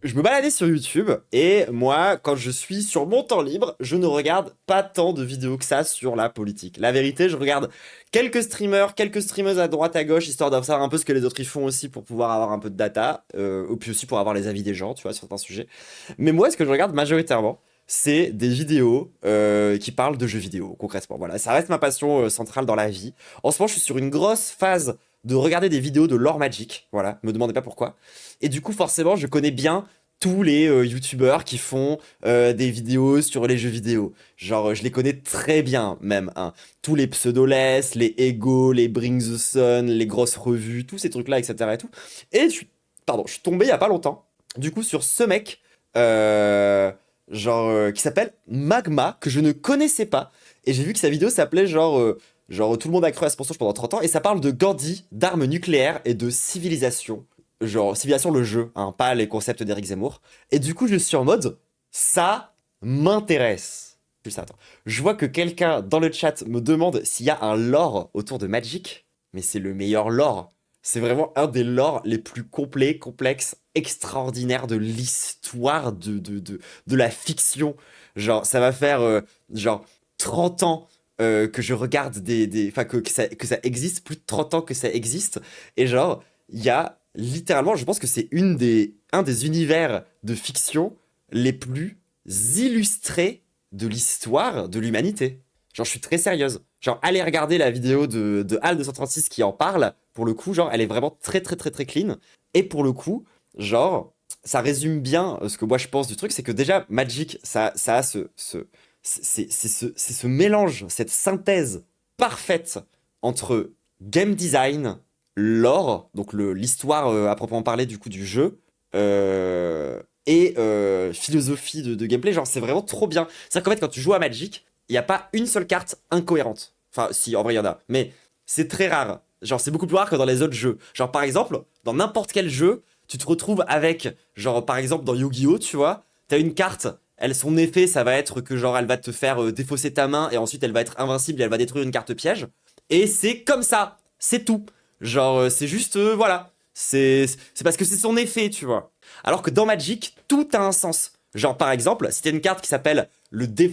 Je me baladais sur YouTube et moi, quand je suis sur mon temps libre, je ne regarde pas tant de vidéos que ça sur la politique. La vérité, je regarde quelques streamers, quelques streameuses à droite à gauche, histoire de savoir un peu ce que les autres y font aussi pour pouvoir avoir un peu de data, ou puis aussi pour avoir les avis des gens, tu vois, sur certains sujets. Mais moi, ce que je regarde majoritairement, c'est des vidéos qui parlent de jeux vidéo, concrètement. Voilà, ça reste ma passion centrale dans la vie. En ce moment, je suis sur une grosse phase de regarder des vidéos de lore Magic. Voilà, me demandez pas pourquoi. Et du coup, forcément, je connais bien tous les youtubeurs qui font des vidéos sur les jeux vidéo. Genre, je les connais très bien, même, hein. Tous les Pseudoless, les Ego, les Bring the Sun, les grosses revues, tous ces trucs-là, etc. Et tout. Et je suis tombé il y a pas longtemps, du coup, sur ce mec, euh, qui s'appelle Magma, que je ne connaissais pas. Et j'ai vu que sa vidéo s'appelait genre, tout le monde a cru à ce mensonge pendant 30 ans. Et ça parle de Gandhi, d'armes nucléaires et de civilisation. Genre, civilisation le jeu, hein, pas les concepts d'Eric Zemmour. Et du coup, je suis en mode, ça m'intéresse. Plus ça, attends. Je vois que quelqu'un dans le chat me demande s'il y a un lore autour de Magic. Mais c'est le meilleur lore. C'est vraiment un des lores les plus complets, complexes, extraordinaires de l'histoire de la fiction. Genre, ça va faire genre 30 ans que je regarde enfin, que ça existe, plus de 30 ans que ça existe. Et genre, il y a littéralement, je pense que c'est un des univers de fiction les plus illustrés de l'histoire de l'humanité. Genre, je suis très sérieuse. Genre, allez regarder la vidéo de HAL236 qui en parle. Pour le coup, genre, elle est vraiment très, très, très, très clean. Et pour le coup, genre, ça résume bien ce que moi je pense du truc. C'est que déjà, Magic, ça a c'est ce mélange, cette synthèse parfaite entre game design, lore, donc l'histoire à proprement parler du coup du jeu, et philosophie de gameplay. Genre, c'est vraiment trop bien. C'est-à-dire qu'en fait, quand tu joues à Magic, il n'y a pas une seule carte incohérente. Enfin, si, en vrai, il y en a. Mais c'est très rare. Genre, c'est beaucoup plus rare que dans les autres jeux. Genre, par exemple, dans n'importe quel jeu, tu te retrouves avec, genre, par exemple, dans Yu-Gi-Oh, tu vois, t'as une carte, son effet, ça va être que, genre, elle va te faire défausser ta main, et ensuite, elle va être invincible et elle va détruire une carte piège. Et c'est comme ça. C'est tout. Genre, c'est juste, voilà. C'est parce que c'est son effet, tu vois. Alors que dans Magic, tout a un sens. Genre, par exemple, si t'as une carte qui s'appelle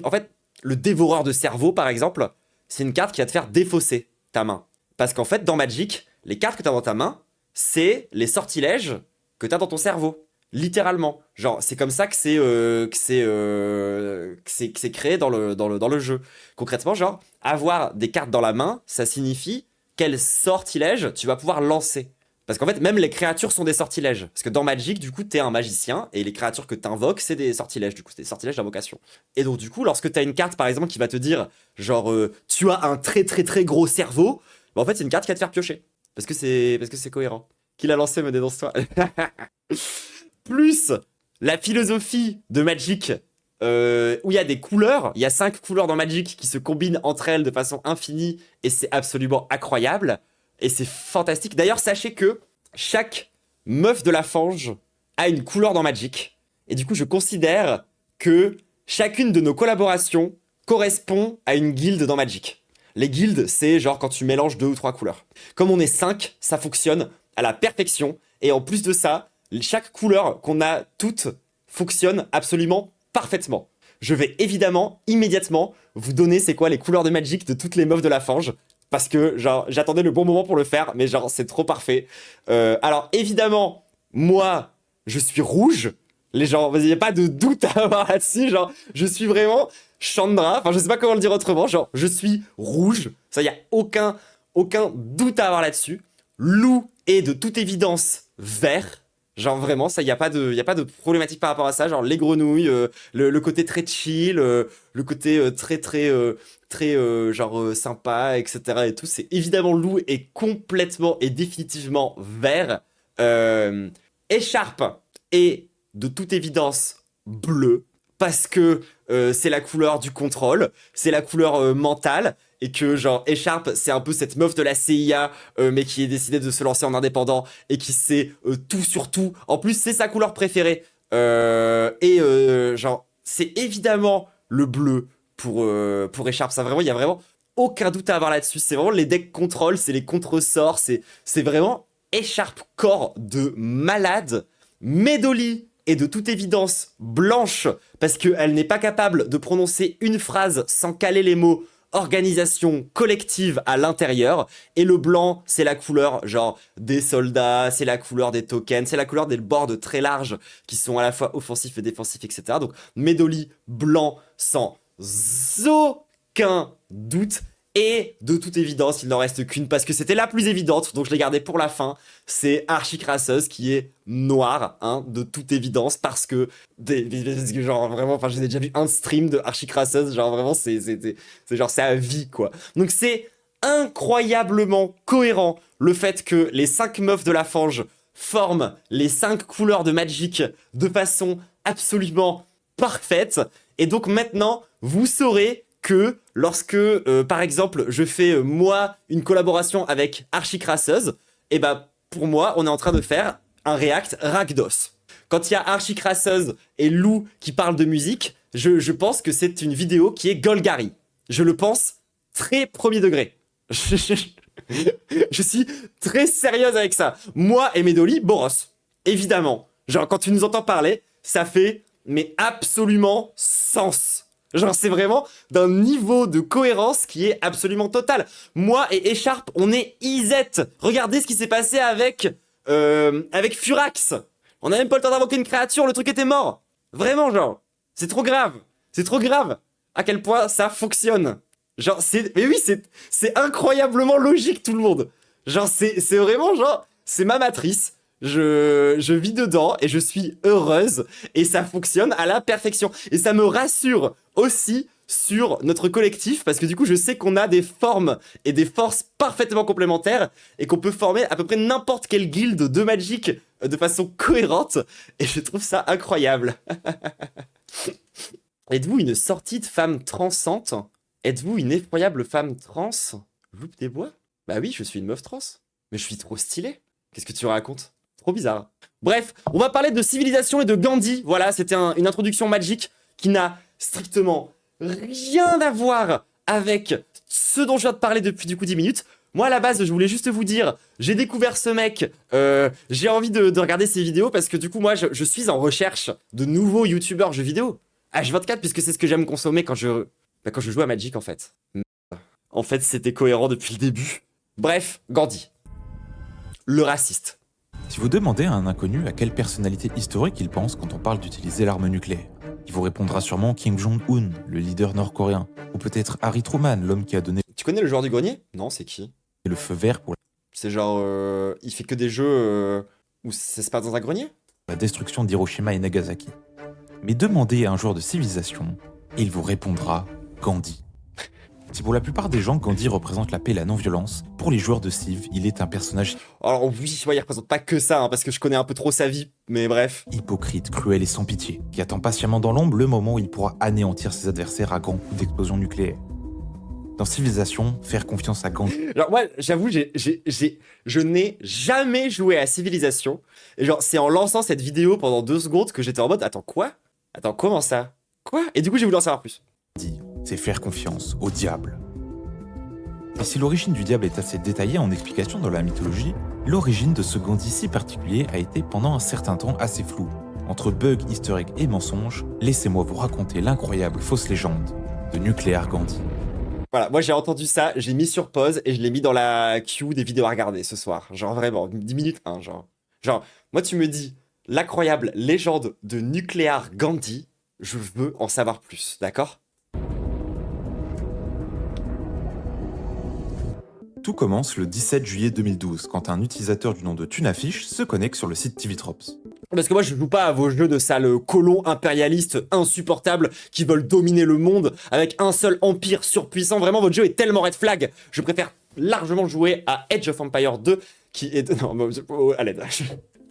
en fait, le dévoreur de cerveau, par exemple, c'est une carte qui va te faire défausser ta main. Parce qu'en fait, dans Magic, les cartes que t'as dans ta main, c'est les sortilèges que t'as dans ton cerveau. Littéralement. Genre, c'est comme ça que c'est créé dans le jeu. Concrètement, genre, avoir des cartes dans la main, ça signifie quel sortilège tu vas pouvoir lancer. Parce qu'en fait, même les créatures sont des sortilèges. Parce que dans Magic, du coup, t'es un magicien, et les créatures que t'invoques, c'est des sortilèges, du coup, c'est des sortilèges d'invocation. Et donc, du coup, lorsque t'as une carte, par exemple, qui va te dire, genre, tu as un très très très gros cerveau, bah, en fait, c'est une carte qui va te faire piocher. Parce que c'est cohérent. Qui l'a lancé, me dénonce-toi. Plus la philosophie de Magic, où il y a des couleurs, il y a 5 couleurs dans Magic qui se combinent entre elles de façon infinie, et c'est absolument incroyable. Et c'est fantastique. D'ailleurs, sachez que chaque meuf de la fange a une couleur dans Magic. Et du coup, je considère que chacune de nos collaborations correspond à une guilde dans Magic. Les guildes, c'est genre quand tu mélanges 2 ou 3 couleurs. Comme on est 5, ça fonctionne à la perfection. Et en plus de ça, chaque couleur qu'on a toutes fonctionne absolument parfaitement. Je vais évidemment, immédiatement, vous donner c'est quoi les couleurs de Magic de toutes les meufs de la fange. Parce que, genre, j'attendais le bon moment pour le faire, mais genre, c'est trop parfait. Alors, évidemment, moi, je suis rouge. Les gens, vas-y, y a pas de doute à avoir là-dessus. Genre, je suis vraiment Chandra. Enfin, je sais pas comment le dire autrement. Genre, je suis rouge. Ça, y a aucun doute à avoir là-dessus. Lou est de toute évidence vert. Genre, vraiment, ça, y a pas de problématique par rapport à ça. Genre, les grenouilles, le côté très chill, le côté très sympa, etc. et tout. C'est évidemment Lou est complètement et définitivement vert. Écharpe est de toute évidence bleu parce que c'est la couleur du contrôle, c'est la couleur mentale. Et que genre Écharpe c'est un peu cette meuf de la CIA mais qui est décidée de se lancer en indépendant et qui sait tout sur tout. En plus c'est sa couleur préférée. Genre c'est évidemment le bleu pour Écharpe. Ça vraiment, il y a vraiment aucun doute à avoir là-dessus. C'est vraiment les decks contrôle, c'est les contre-sorts, c'est vraiment Écharpe corps de malade. Medoli est de toute évidence blanche parce qu'elle n'est pas capable de prononcer une phrase sans caler les mots organisation collective à l'intérieur. Et le blanc, c'est la couleur genre des soldats, c'est la couleur des tokens, c'est la couleur des boards très larges qui sont à la fois offensifs et défensifs, etc. Donc Medoli blanc sans aucun doute. Et de toute évidence, il n'en reste qu'une parce que c'était la plus évidente, donc je l'ai gardée pour la fin. C'est Archicrasseuse qui est noire, hein, de toute évidence, parce que genre vraiment, enfin, j'ai déjà vu un stream de Archicrasseuse, genre vraiment, c'est genre, c'est à vie, quoi. Donc c'est incroyablement cohérent le fait que les 5 meufs de la Fange forment les 5 couleurs de Magic de façon absolument parfaite. Et donc maintenant, vous saurez que lorsque, par exemple, je fais, moi, une collaboration avec Archicrasseuse, et bah, pour moi, on est en train de faire un React Rakdos. Quand il y a Archicrasseuse et Lou qui parlent de musique, je pense que c'est une vidéo qui est Golgari. Je le pense très premier degré. Je suis très sérieuse avec ça. Moi et Medoli, Boros. Évidemment. Genre, quand tu nous entends parler, ça fait, mais absolument sens. Genre, c'est vraiment d'un niveau de cohérence qui est absolument total. Moi et Echarpe, on est Izette. Regardez ce qui s'est passé avec Furax. On a même pas le temps d'invoquer une créature, le truc était mort. Vraiment, genre, c'est trop grave. C'est trop grave à quel point ça fonctionne. Genre, mais oui, c'est incroyablement logique, tout le monde. Genre, c'est vraiment, genre, c'est ma matrice. Je vis dedans et je suis heureuse et ça fonctionne à la perfection. Et ça me rassure aussi sur notre collectif parce que du coup je sais qu'on a des formes et des forces parfaitement complémentaires et qu'on peut former à peu près n'importe quelle guilde de Magic de façon cohérente et je trouve ça incroyable. Êtes-vous une sortie de femme transante? Êtes-vous une effroyable femme trans? Loupe des bois? Bah oui, je suis une meuf trans. Mais je suis trop stylée. Qu'est-ce que tu racontes? Trop bizarre. Bref, on va parler de civilisation et de Gandhi. Voilà, c'était une introduction Magic qui n'a strictement rien à voir avec ce dont je viens de parler depuis du coup 10 minutes. Moi à la base je voulais juste vous dire, j'ai découvert ce mec, j'ai envie de regarder ses vidéos parce que du coup moi je suis en recherche de nouveaux youtubeurs jeux vidéo. H24 puisque c'est ce que j'aime consommer quand je joue à Magic en fait. En fait c'était cohérent depuis le début. Bref, Gandhi. Le raciste. Si vous demandez à un inconnu à quelle personnalité historique il pense quand on parle d'utiliser l'arme nucléaire, il vous répondra sûrement Kim Jong-un, le leader nord-coréen, ou peut-être Harry Truman, l'homme qui a donné Tu connais le joueur du grenier? Non, c'est qui? le feu vert pour C'est genre, il fait que des jeux où ça se passe dans un grenier? la destruction d'Hiroshima et Nagasaki. Mais demandez à un joueur de civilisation, et il vous répondra Gandhi. Si pour la plupart des gens, Gandhi représente la paix et la non-violence, pour les joueurs de Civ, il est un personnage Alors oui, il représente pas que ça, hein, parce que je connais un peu trop sa vie, mais bref. hypocrite, cruel et sans pitié, qui attend patiemment dans l'ombre le moment où il pourra anéantir ses adversaires à grands coups d'explosion nucléaire. Dans Civilisation, faire confiance à Gandhi Genre moi, j'avoue, je n'ai jamais joué à Civilisation. Et genre, c'est en lançant cette vidéo pendant 2 secondes que j'étais en mode, attends, quoi? Attends, comment ça? Quoi? Et du coup, j'ai voulu en savoir plus. c'est faire confiance au diable. Et si l'origine du diable est assez détaillée en explication dans la mythologie, l'origine de ce Gandhi si particulier a été pendant un certain temps assez floue. Entre bugs, easter eggs et mensonges, laissez-moi vous raconter l'incroyable fausse légende de Nuclear Gandhi. Voilà, moi j'ai entendu ça, j'ai mis sur pause et je l'ai mis dans la queue des vidéos à regarder ce soir. Genre vraiment, 10 minutes 1, genre. Genre, moi tu me dis, l'incroyable légende de Nuclear Gandhi, je veux en savoir plus, d'accord? Tout commence le 17 juillet 2012, quand un utilisateur du nom de Tunafish se connecte sur le site TVTrops. Parce que moi je joue pas à vos jeux de sales colons impérialistes insupportables qui veulent dominer le monde avec un seul empire surpuissant. Vraiment, votre jeu est tellement red flag. Je préfère largement jouer à Age of Empires 2 qui est... Non, à l'aide.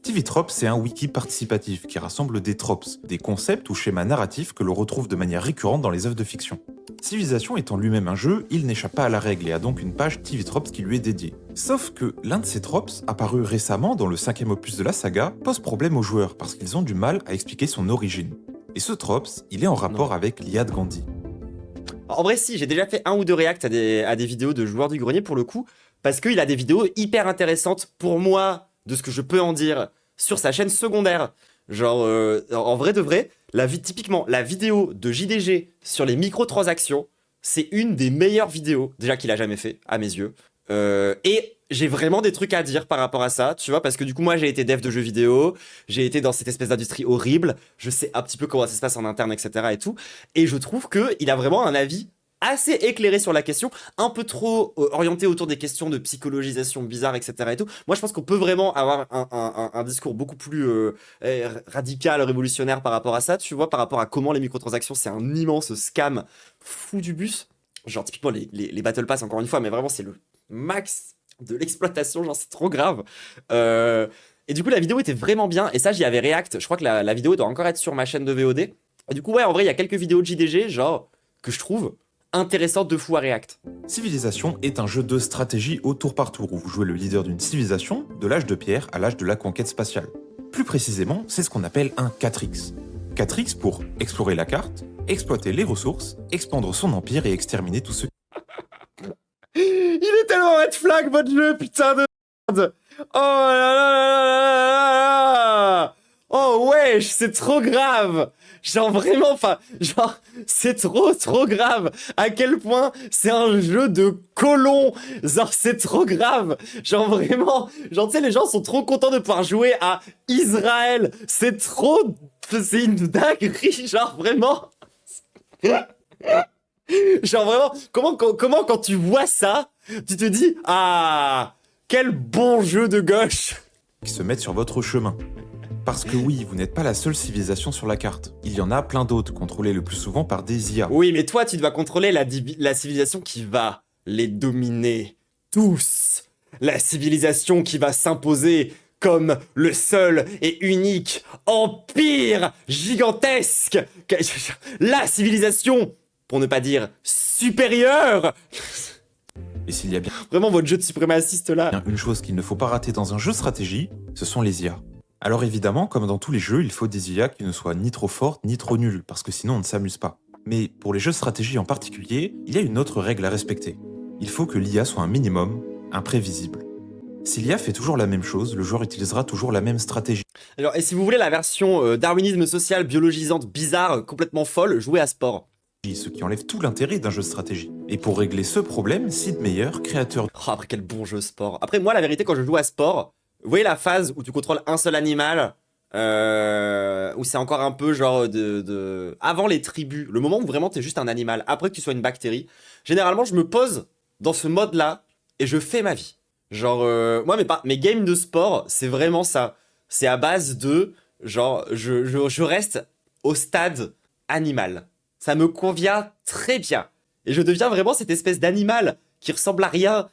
TVTrops, c'est un wiki participatif qui rassemble des tropes, des concepts ou schémas narratifs que l'on retrouve de manière récurrente dans les œuvres de fiction. Civilisation étant lui-même un jeu, il n'échappe pas à la règle et a donc une page TVTrops qui lui est dédiée. Sauf que l'un de ces tropes, apparu récemment dans le 5e opus de la saga, pose problème aux joueurs parce qu'ils ont du mal à expliquer son origine. Et ce tropes, il est en rapport avec l'IA de Gandhi. En vrai, si, j'ai déjà fait 1 ou 2 reacts à des vidéos de joueurs du grenier pour le coup, parce qu'il a des vidéos hyper intéressantes pour moi, de ce que je peux en dire, sur sa chaîne secondaire. Genre, en vrai de vrai, typiquement, la vidéo de JDG sur les microtransactions, c'est une des meilleures vidéos, déjà qu'il a jamais fait, à mes yeux. Et j'ai vraiment des trucs à dire par rapport à ça, tu vois, parce que du coup, moi, j'ai été dev de jeux vidéo, j'ai été dans cette espèce d'industrie horrible, je sais un petit peu comment ça se passe en interne, etc. et tout, et je trouve que il a vraiment un avis assez éclairé sur la question, un peu trop orienté autour des questions de psychologisation bizarre, etc. et tout. Moi, je pense qu'on peut vraiment avoir un discours beaucoup plus radical, révolutionnaire par rapport à ça, tu vois, par rapport à comment les microtransactions, c'est un immense scam fou du bus. Genre, typiquement, les Battle Pass, encore une fois, mais vraiment, c'est le max de l'exploitation, genre, c'est trop grave. Et du coup, la vidéo était vraiment bien, et ça, j'y avais react. Je crois que la vidéo doit encore être sur ma chaîne de VOD. Et du coup, ouais, en vrai, il y a quelques vidéos de JDG, genre, que je trouve intéressantes de fou à react. Civilisation est un jeu de stratégie au tour par tour où vous jouez le leader d'une civilisation de l'âge de pierre à l'âge de la conquête spatiale. Plus précisément, c'est ce qu'on appelle un 4X. 4X pour explorer la carte, exploiter les ressources, expandre son empire et exterminer tous ceux. Il est tellement red flag, votre jeu, putain de merde. Oh là là là là là là. Oh wesh, c'est trop grave. Genre vraiment, enfin, genre, c'est trop grave. À quel point c'est un jeu de colons. Genre, c'est trop grave. Genre vraiment, genre, tu sais, les gens sont trop contents de pouvoir jouer à Israël. C'est trop, c'est une dinguerie, genre vraiment. Genre vraiment, comment quand tu vois ça, tu te dis, ah, quel bon jeu de gauche. qui se mettent sur votre chemin. Parce que oui, vous n'êtes pas la seule civilisation sur la carte. Il y en a plein d'autres, contrôlées le plus souvent par des IA. Oui, mais toi, tu dois contrôler la civilisation qui va les dominer tous. La civilisation qui va s'imposer comme le seul et unique empire gigantesque. La civilisation, pour ne pas dire supérieure. Et s'il y a bien Vraiment, votre jeu de suprémaciste là. une chose qu'il ne faut pas rater dans un jeu de stratégie, ce sont les IA. Alors évidemment, comme dans tous les jeux, il faut des IA qui ne soient ni trop fortes ni trop nulles, parce que sinon on ne s'amuse pas. Mais pour les jeux de stratégie en particulier, il y a une autre règle à respecter. Il faut que l'IA soit un minimum imprévisible. Si l'IA fait toujours la même chose, le joueur utilisera toujours la même stratégie. Alors, et si vous voulez la version darwinisme social, biologisante, bizarre, complètement folle, jouez à Sport. Ce qui enlève tout l'intérêt d'un jeu de stratégie. Et pour régler ce problème, Sid Meier, créateur Oh, après, quel bon jeu Sport. Après, moi, la vérité, quand je joue à Sport, vous voyez la phase où tu contrôles un seul animal, où c'est encore un peu genre avant les tribus, le moment où vraiment t'es juste un animal, après que tu sois une bactérie, généralement, je me pose dans ce mode-là et je fais ma vie. Genre, moi, mes games de sport, c'est vraiment ça. C'est à base de, genre, je reste au stade animal. Ça me convient très bien. Et je deviens vraiment cette espèce d'animal qui ressemble à rien,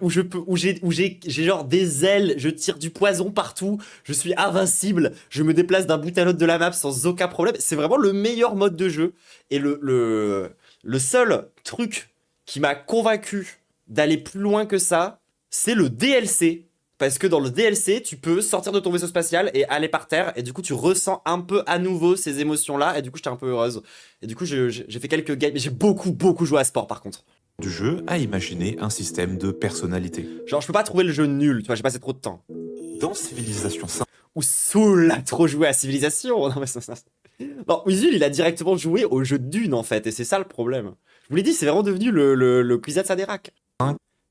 où j'ai genre des ailes, je tire du poison partout, je suis invincible, je me déplace d'un bout à l'autre de la map sans aucun problème. C'est vraiment le meilleur mode de jeu. Et le seul truc qui m'a convaincu d'aller plus loin que ça, c'est le DLC. Parce que dans le DLC, tu peux sortir de ton vaisseau spatial et aller par terre. Et du coup, tu ressens un peu à nouveau ces émotions-là. Et du coup, j'étais un peu heureuse. Et du coup, j'ai fait quelques games. Mais j'ai beaucoup joué à Sport par contre. du jeu a imaginé un système de personnalité. Genre, je peux pas trouver le jeu nul. Tu vois, j'ai passé trop de temps. Dans Civilization 5, Ou Soul a trop joué à Civilisation. Non, mais non, Usul, il a directement joué au jeu de Dune en fait. Et c'est ça le problème. Je vous l'ai dit, c'est vraiment devenu le Kwisatz Haderach.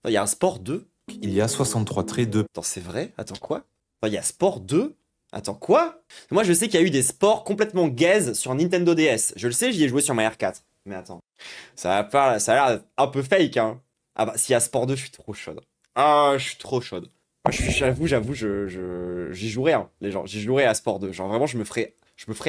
Il y a un Sport 2. il y a 63 traits de Attends, c'est vrai? Attends, quoi? Il y a Sport 2? Attends, quoi? Moi, je sais qu'il y a eu des sports complètement gaze sur Nintendo DS. Je le sais, j'y ai joué sur ma R4. Mais attends. Ça a l'air un peu fake, hein. Ah bah, s'il y a Sport 2, je suis trop chaude. Ah, je suis trop chaude. Moi, j'avoue, j'y jouerai, hein, les gens. J'y jouerai à Sport 2. Genre, vraiment, je me ferai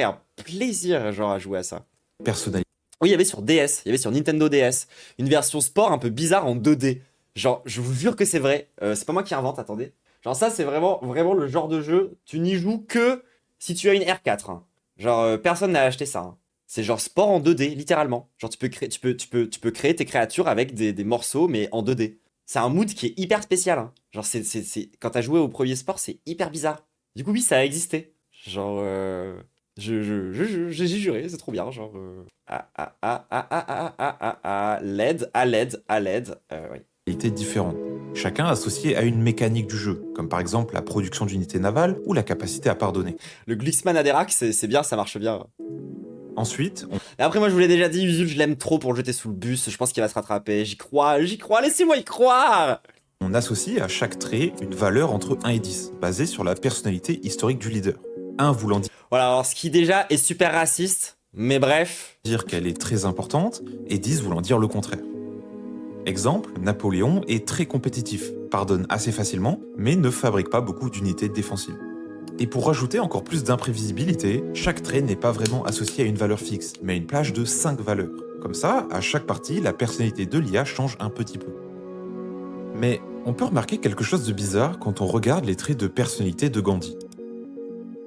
un plaisir, genre, à jouer à ça. personnalité. Oui, il y avait sur DS, il y avait sur Nintendo DS, une version sport un peu bizarre en 2D. Genre, je vous jure que c'est vrai. C'est pas moi qui invente, attendez. Genre, ça, c'est vraiment le genre de jeu. Tu n'y joues que si tu as une R4, hein. Genre, personne n'a acheté ça, hein. C'est genre sport en 2D, littéralement. Genre, tu peux créer tes créatures avec des morceaux, mais en 2D. C'est un mood qui est hyper spécial, hein. Genre, quand t'as joué au premier sport, c'est hyper bizarre. Du coup, oui, ça a existé. Genre, j'ai juré, c'est trop bien. Genre, LED, à LED, à LED. Oui. Différentes. chacun associé à une mécanique du jeu, comme par exemple la production d'unités navales ou la capacité à pardonner. Le Glixman Aderac, c'est bien, ça marche bien. Ensuite, Et après, moi, je vous l'ai déjà dit, Usul, je l'aime trop pour le jeter sous le bus. Je pense qu'il va se rattraper. J'y crois, laissez-moi y croire. on associe à chaque trait une valeur entre 1 et 10, basée sur la personnalité historique du leader. 1 voulant Voilà, alors ce qui déjà est super raciste, mais bref. dire qu'elle est très importante, et 10 voulant dire le contraire. Exemple, Napoléon est très compétitif, pardonne assez facilement, mais ne fabrique pas beaucoup d'unités défensives. Et pour rajouter encore plus d'imprévisibilité, chaque trait n'est pas vraiment associé à une valeur fixe, mais à une plage de 5 valeurs. Comme ça, à chaque partie, la personnalité de l'IA change un petit peu. Mais on peut remarquer quelque chose de bizarre quand on regarde les traits de personnalité de Gandhi.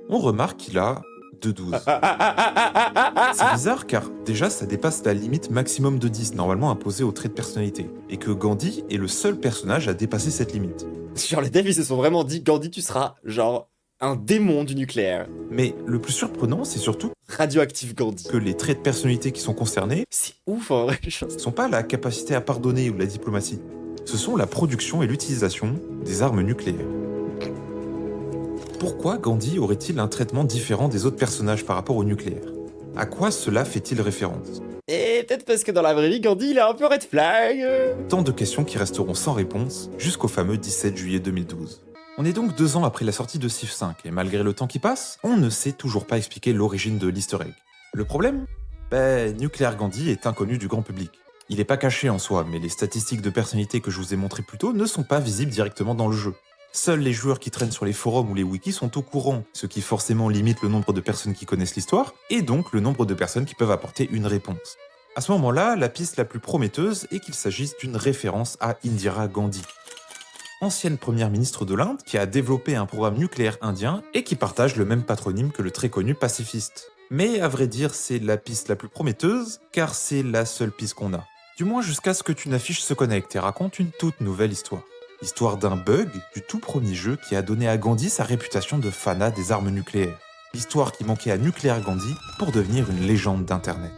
On remarque qu'il a 2,12. C'est bizarre car déjà ça dépasse la limite maximum de 10 normalement imposée aux traits de personnalité, et que Gandhi est le seul personnage à dépasser cette limite. Genre, les devs, ils se sont vraiment dit, Gandhi, tu seras, genre, un démon du nucléaire. Mais le plus surprenant, c'est surtout Radioactif Gandhi. que les traits de personnalité qui sont concernés C'est ouf, en vrai. ne sont pas la capacité à pardonner ou la diplomatie. Ce sont la production et l'utilisation des armes nucléaires. Pourquoi Gandhi aurait-il un traitement différent des autres personnages par rapport au nucléaire? À quoi cela fait-il référence? Et peut-être parce que dans la vraie vie, Gandhi, il est un peu red flag. Tant de questions qui resteront sans réponse jusqu'au fameux 17 juillet 2012. On est donc 2 ans après la sortie de Civ 5, et malgré le temps qui passe, on ne sait toujours pas expliquer l'origine de l'easter egg. Le problème? Nuclear Gandhi est inconnu du grand public. Il n'est pas caché en soi, mais les statistiques de personnalité que je vous ai montrées plus tôt ne sont pas visibles directement dans le jeu. Seuls les joueurs qui traînent sur les forums ou les wikis sont au courant, ce qui forcément limite le nombre de personnes qui connaissent l'histoire, et donc le nombre de personnes qui peuvent apporter une réponse. À ce moment-là, la piste la plus prometteuse est qu'il s'agisse d'une référence à Indira Gandhi, ancienne première ministre de l'Inde qui a développé un programme nucléaire indien et qui partage le même patronyme que le très connu pacifiste. Mais à vrai dire, c'est la piste la plus prometteuse, car c'est la seule piste qu'on a. Du moins jusqu'à ce que une affiche se connecte et raconte une toute nouvelle histoire. L'histoire d'un bug du tout premier jeu qui a donné à Gandhi sa réputation de fanat des armes nucléaires. L'histoire qui manquait à Nuclear Gandhi pour devenir une légende d'Internet.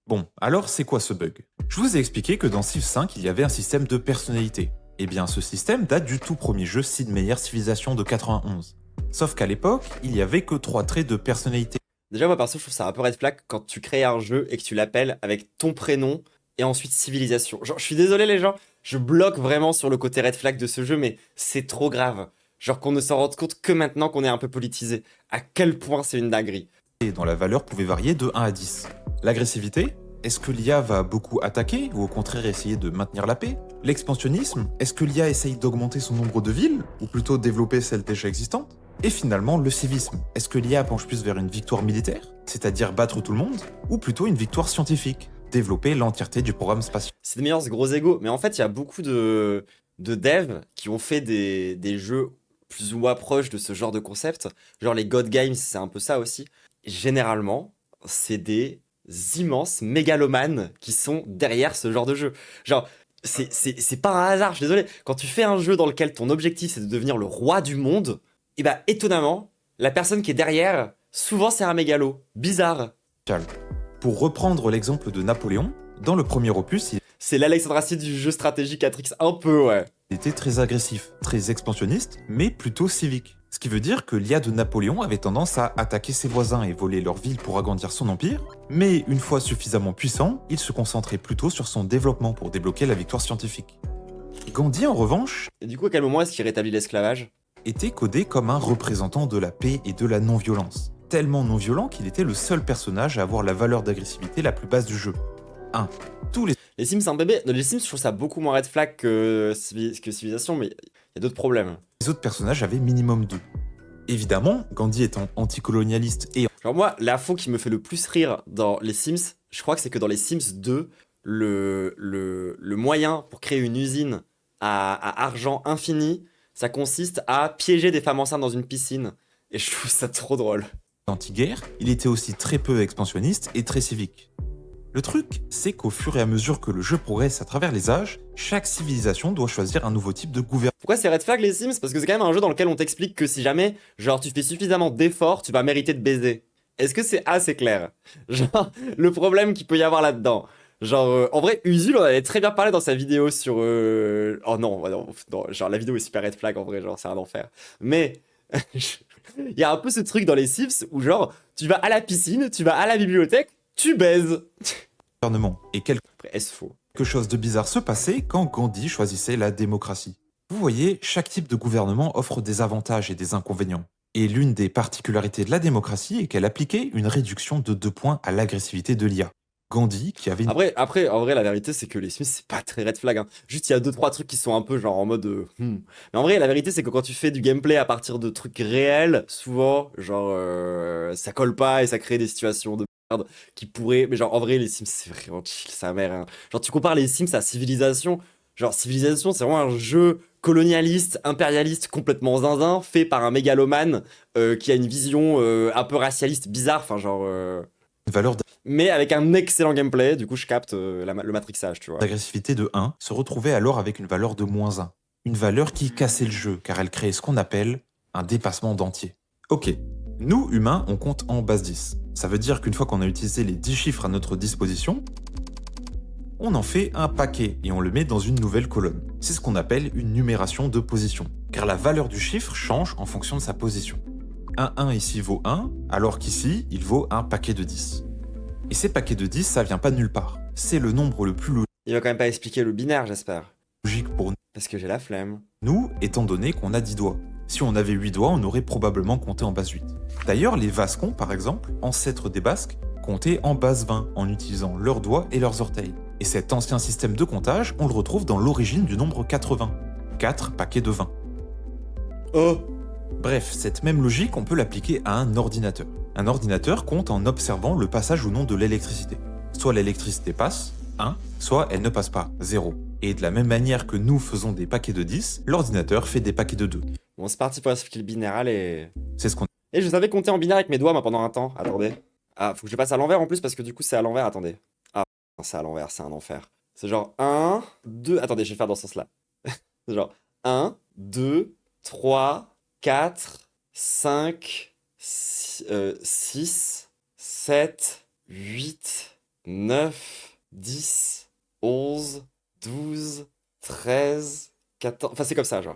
Bon, alors c'est quoi ce bug? Je vous ai expliqué que dans Civ 5, il y avait un système de personnalité. Eh bien, ce système date du tout premier jeu Sid Meier's Civilization de 91. Sauf qu'à l'époque, il y avait que 3 traits de personnalité. Déjà, moi, perso, je trouve ça un peu red flag quand tu crées un jeu et que tu l'appelles avec ton prénom et ensuite civilisation. Genre, je suis désolé, les gens, je bloque vraiment sur le côté red flag de ce jeu, mais c'est trop grave. Genre qu'on ne s'en rende compte que maintenant qu'on est un peu politisé. À quel point c'est une dinguerie. Et dont la valeur pouvait varier de 1 à 10. L'agressivité? Est-ce que l'IA va beaucoup attaquer ou au contraire essayer de maintenir la paix? L'expansionnisme? Est-ce que l'IA essaye d'augmenter son nombre de villes ou plutôt développer celles déjà existantes? Et finalement, le civisme. Est-ce que l'IA penche plus vers une victoire militaire, c'est-à-dire battre tout le monde, ou plutôt une victoire scientifique, développer l'entièreté du programme spatial? C'est de meilleurs ce gros ego, mais en fait, il y a beaucoup de devs qui ont fait des jeux plus ou moins proches de ce genre de concept. Genre les God Games, c'est un peu ça aussi. Généralement, c'est des immenses mégalomanes qui sont derrière ce genre de jeu. Genre, c'est pas un hasard, je suis désolé. Quand tu fais un jeu dans lequel ton objectif c'est de devenir le roi du monde, et bah étonnamment, la personne qui est derrière, souvent c'est un mégalo. Bizarre. Pour reprendre l'exemple de Napoléon, dans le premier opus, il C'est l'Alexandre Astier du jeu stratégique Atrix, un peu, ouais. était très agressif, très expansionniste, mais plutôt civique. Ce qui veut dire que l'IA de Napoléon avait tendance à attaquer ses voisins et voler leurs villes pour agrandir son empire, mais une fois suffisamment puissant, il se concentrait plutôt sur son développement pour débloquer la victoire scientifique. Gandhi, en revanche, Et du coup, à quel moment est-ce qu'il rétablit l'esclavage? était codé comme un représentant de la paix et de la non-violence. Tellement non-violent qu'il était le seul personnage à avoir la valeur d'agressivité la plus basse du jeu. 1. Tous les Les Sims, c'est un bébé. Les Sims, je trouve ça beaucoup moins red flag que Civilization, mais il y a d'autres problèmes. autres personnages avaient minimum 2. Évidemment, Gandhi étant anticolonialiste et Genre moi, l'info qui me fait le plus rire dans les Sims, je crois que c'est que dans les Sims 2, le moyen pour créer une usine à argent infini, ça consiste à piéger des femmes enceintes dans une piscine. Et je trouve ça trop drôle. anti-guerre, il était aussi très peu expansionniste et très civique. Le truc, c'est qu'au fur et à mesure que le jeu progresse à travers les âges, chaque civilisation doit choisir un nouveau type de gouvernement. Pourquoi c'est red flag les Sims? Parce que c'est quand même un jeu dans lequel on t'explique que si jamais, genre, tu fais suffisamment d'efforts, tu vas mériter de baiser. Est-ce que c'est assez clair? Genre, le problème qu'il peut y avoir là-dedans. Genre, en vrai, Usul en avait très bien parlé dans sa vidéo sur... Oh non, non, non, genre la vidéo est super red flag en vrai, genre c'est un enfer. Mais il y a un peu ce truc dans les Sims où genre, tu vas à la piscine, tu vas à la bibliothèque, tu baises. Gouvernement. Et quelque Après, est-ce faux? chose de bizarre se passait quand Gandhi choisissait la démocratie. Vous voyez, chaque type de gouvernement offre des avantages et des inconvénients. Et l'une des particularités de la démocratie est qu'elle appliquait une réduction de 2 points à l'agressivité de l'IA. Gandhi, qui avait une Après, en vrai, la vérité, c'est que les Sims, c'est pas très red flag, hein. Juste, il y a deux, trois trucs qui sont un peu genre en mode. Mais en vrai, la vérité, c'est que quand tu fais du gameplay à partir de trucs réels, souvent, genre, ça colle pas et ça crée des situations de merde qui pourraient. Mais genre, en vrai, les Sims, c'est vraiment chill, sa mère, hein. Genre, tu compares les Sims à Civilisation. Genre, Civilisation, c'est vraiment un jeu colonialiste, impérialiste, complètement zinzin, fait par un mégalomane qui a une vision un peu racialiste bizarre. Enfin, genre. valeur Mais avec un excellent gameplay, du coup, je capte le matrixage, tu vois. d'agressivité de 1 se retrouvait alors avec une valeur de -1. Une valeur qui cassait le jeu car elle créait ce qu'on appelle un dépassement d'entier. Ok, nous humains on compte en base 10. Ça veut dire qu'une fois qu'on a utilisé les 10 chiffres à notre disposition, on en fait un paquet et on le met dans une nouvelle colonne. C'est ce qu'on appelle une numération de position, car la valeur du chiffre change en fonction de sa position. Un 1 ici vaut 1, alors qu'ici il vaut un paquet de 10. Et ces paquets de 10, ça vient pas de nulle part. C'est le nombre le plus Il va quand même pas expliquer le binaire, j'espère. logique pour Parce que j'ai la flemme. nous, étant donné qu'on a 10 doigts. Si on avait 8 doigts, on aurait probablement compté en base 8. D'ailleurs, les Vascons, par exemple, ancêtres des Basques, comptaient en base 20 en utilisant leurs doigts et leurs orteils. Et cet ancien système de comptage, on le retrouve dans l'origine du nombre 80. 4 paquets de 20. Oh! Bref, cette même logique, on peut l'appliquer à un ordinateur. Un ordinateur compte en observant le passage ou non de l'électricité. Soit l'électricité passe, 1, soit elle ne passe pas, 0. Et de la même manière que nous faisons des paquets de 10, l'ordinateur fait des paquets de 2. Bon, c'est parti pour expliquer le binaire, allez. C'est ce qu'on Et je savais compter en binaire avec mes doigts, moi, pendant un temps. Attendez. Ah, faut que je passe à l'envers en plus, parce que du coup, c'est à l'envers. Attendez. Ah, non, c'est à l'envers, c'est un enfer. C'est genre un, 2. Attendez, je vais le faire dans ce sens-là. C'est genre un, 2, 3, 4, 5, 6, 7, 8, 9, 10, 11, 12, 13, 14. Enfin, c'est comme ça, genre.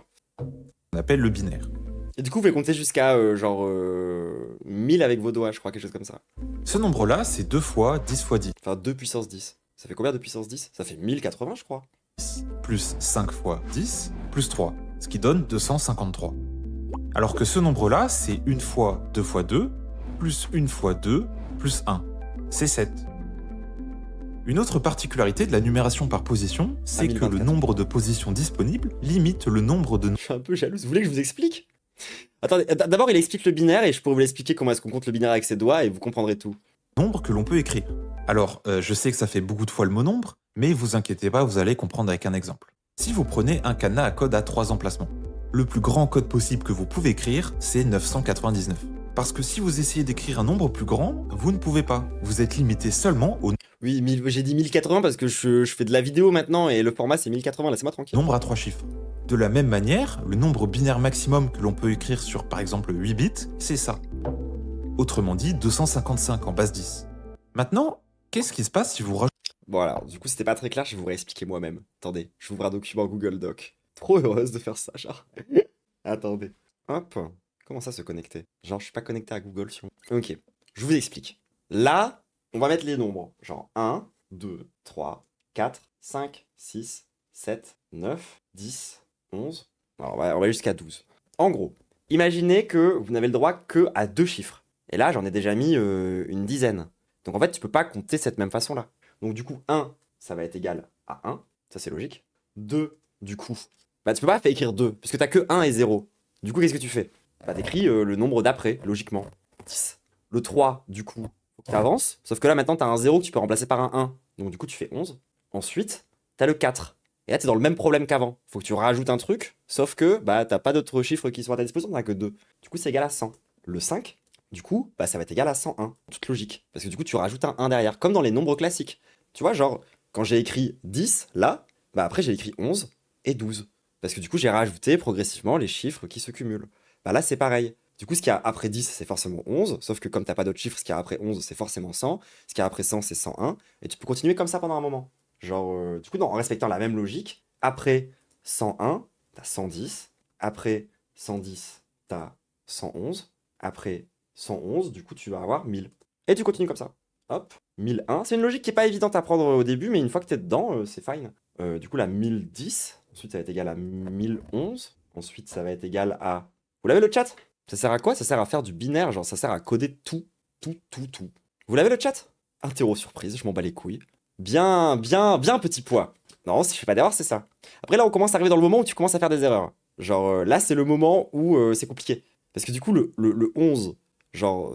appelle le binaire. Et du coup, vous pouvez compter jusqu'à 1000 avec vos doigts, je crois, quelque chose comme ça. Ce nombre-là, c'est 2 fois 10 fois 10, Enfin, 2 puissance 10. Ça fait combien de puissance 10? Ça fait 1080, je crois. plus 5 fois 10, plus 3, ce qui donne 253. Alors que ce nombre-là, c'est 1 fois 2 fois 2, plus 1 fois 2, plus 1. C'est 7. Une autre particularité de la numération par position, c'est que le 1024. nombre de positions disponibles limite le nombre de Je suis un peu jalouse. Vous voulez que je vous explique? Attendez, d'abord, il explique le binaire et je pourrais vous l'expliquer comment est-ce qu'on compte le binaire avec ses doigts et vous comprendrez tout. nombres que l'on peut écrire. Alors, je sais que ça fait beaucoup de fois le mot nombre, mais vous inquiétez pas, vous allez comprendre avec un exemple. Si vous prenez un cadenas à code à 3 emplacements, le plus grand code possible que vous pouvez écrire, c'est 999. Parce que si vous essayez d'écrire un nombre plus grand, vous ne pouvez pas. Vous êtes limité seulement au Oui, j'ai dit 1080 parce que je fais de la vidéo maintenant et le format c'est 1080, laissez-moi tranquille. nombre à 3 chiffres. De la même manière, le nombre binaire maximum que l'on peut écrire sur par exemple 8 bits, c'est ça. Autrement dit, 255 en base 10. Maintenant, qu'est-ce qui se passe si vous rajoutez Bon alors, du coup c'était pas très clair, je vais vous réexpliquer moi-même. Attendez, j'ouvre un document Google Doc. Trop heureuse de faire ça, genre. Attendez. Hop. Comment ça se connecter? Genre, je suis pas connecté à Google sur... Ok, je vous explique. Là, on va mettre les nombres. Genre 1, 2, 3, 4, 5, 6, 7, 9, 10, 11. Alors, on va jusqu'à 12. En gros, imaginez que vous n'avez le droit que à 2 chiffres. Et là, j'en ai déjà mis une dizaine. Donc en fait, tu peux pas compter de cette même façon-là. Donc du coup, 1, ça va être égal à 1. Ça, c'est logique. 2, du coup, bah tu peux pas faire écrire 2, parce que t'as que 1 et 0. Du coup, qu'est-ce que tu fais? Bah t'écris le nombre d'après, logiquement. 10. Le 3, du coup, tu avances. Sauf que là, maintenant, t'as un 0 que tu peux remplacer par un 1. Donc du coup, tu fais 11. Ensuite, t'as le 4. Et là, t'es dans le même problème qu'avant. Faut que tu rajoutes un truc, sauf que bah t'as pas d'autres chiffres qui sont à ta disposition, t'en as que 2. Du coup, c'est égal à 100. Le 5, du coup, bah ça va être égal à 101. Toute logique. Parce que du coup, tu rajoutes un 1 derrière, comme dans les nombres classiques. Tu vois, genre, quand j'ai écrit 10, là, bah après j'ai écrit 11 et 12. Parce que du coup, j'ai rajouté progressivement les chiffres qui se cumulent. Bah là, c'est pareil. Du coup, ce qu'il y a après 10, c'est forcément 11. Sauf que comme t'as pas d'autres chiffres, ce qu'il y a après 11, c'est forcément 100. Ce qu'il y a après 100, c'est 101. Et tu peux continuer comme ça pendant un moment. Genre, du coup, en respectant la même logique, après 101, t'as 110. Après 110, t'as 111. Après 111, du coup, tu vas avoir 1000. Et tu continues comme ça. Hop, 1001. C'est une logique qui est pas évidente à prendre au début, mais une fois que t'es dedans, c'est fine. Du coup, la 1010. Ensuite, ça va être égal à 1011. Ensuite, ça va être égal à... Vous l'avez le chat? Ça sert à quoi? Ça sert à faire du binaire, genre ça sert à coder tout, tout, tout, tout. Vous l'avez le chat? Interro surprise, je m'en bats les couilles. Bien, bien, bien petit poids. Non, si je fais pas d'erreur, c'est ça. Après là, on commence à arriver dans le moment où tu commences à faire des erreurs. Genre là, c'est le moment où c'est compliqué. Parce que du coup, le 11, genre,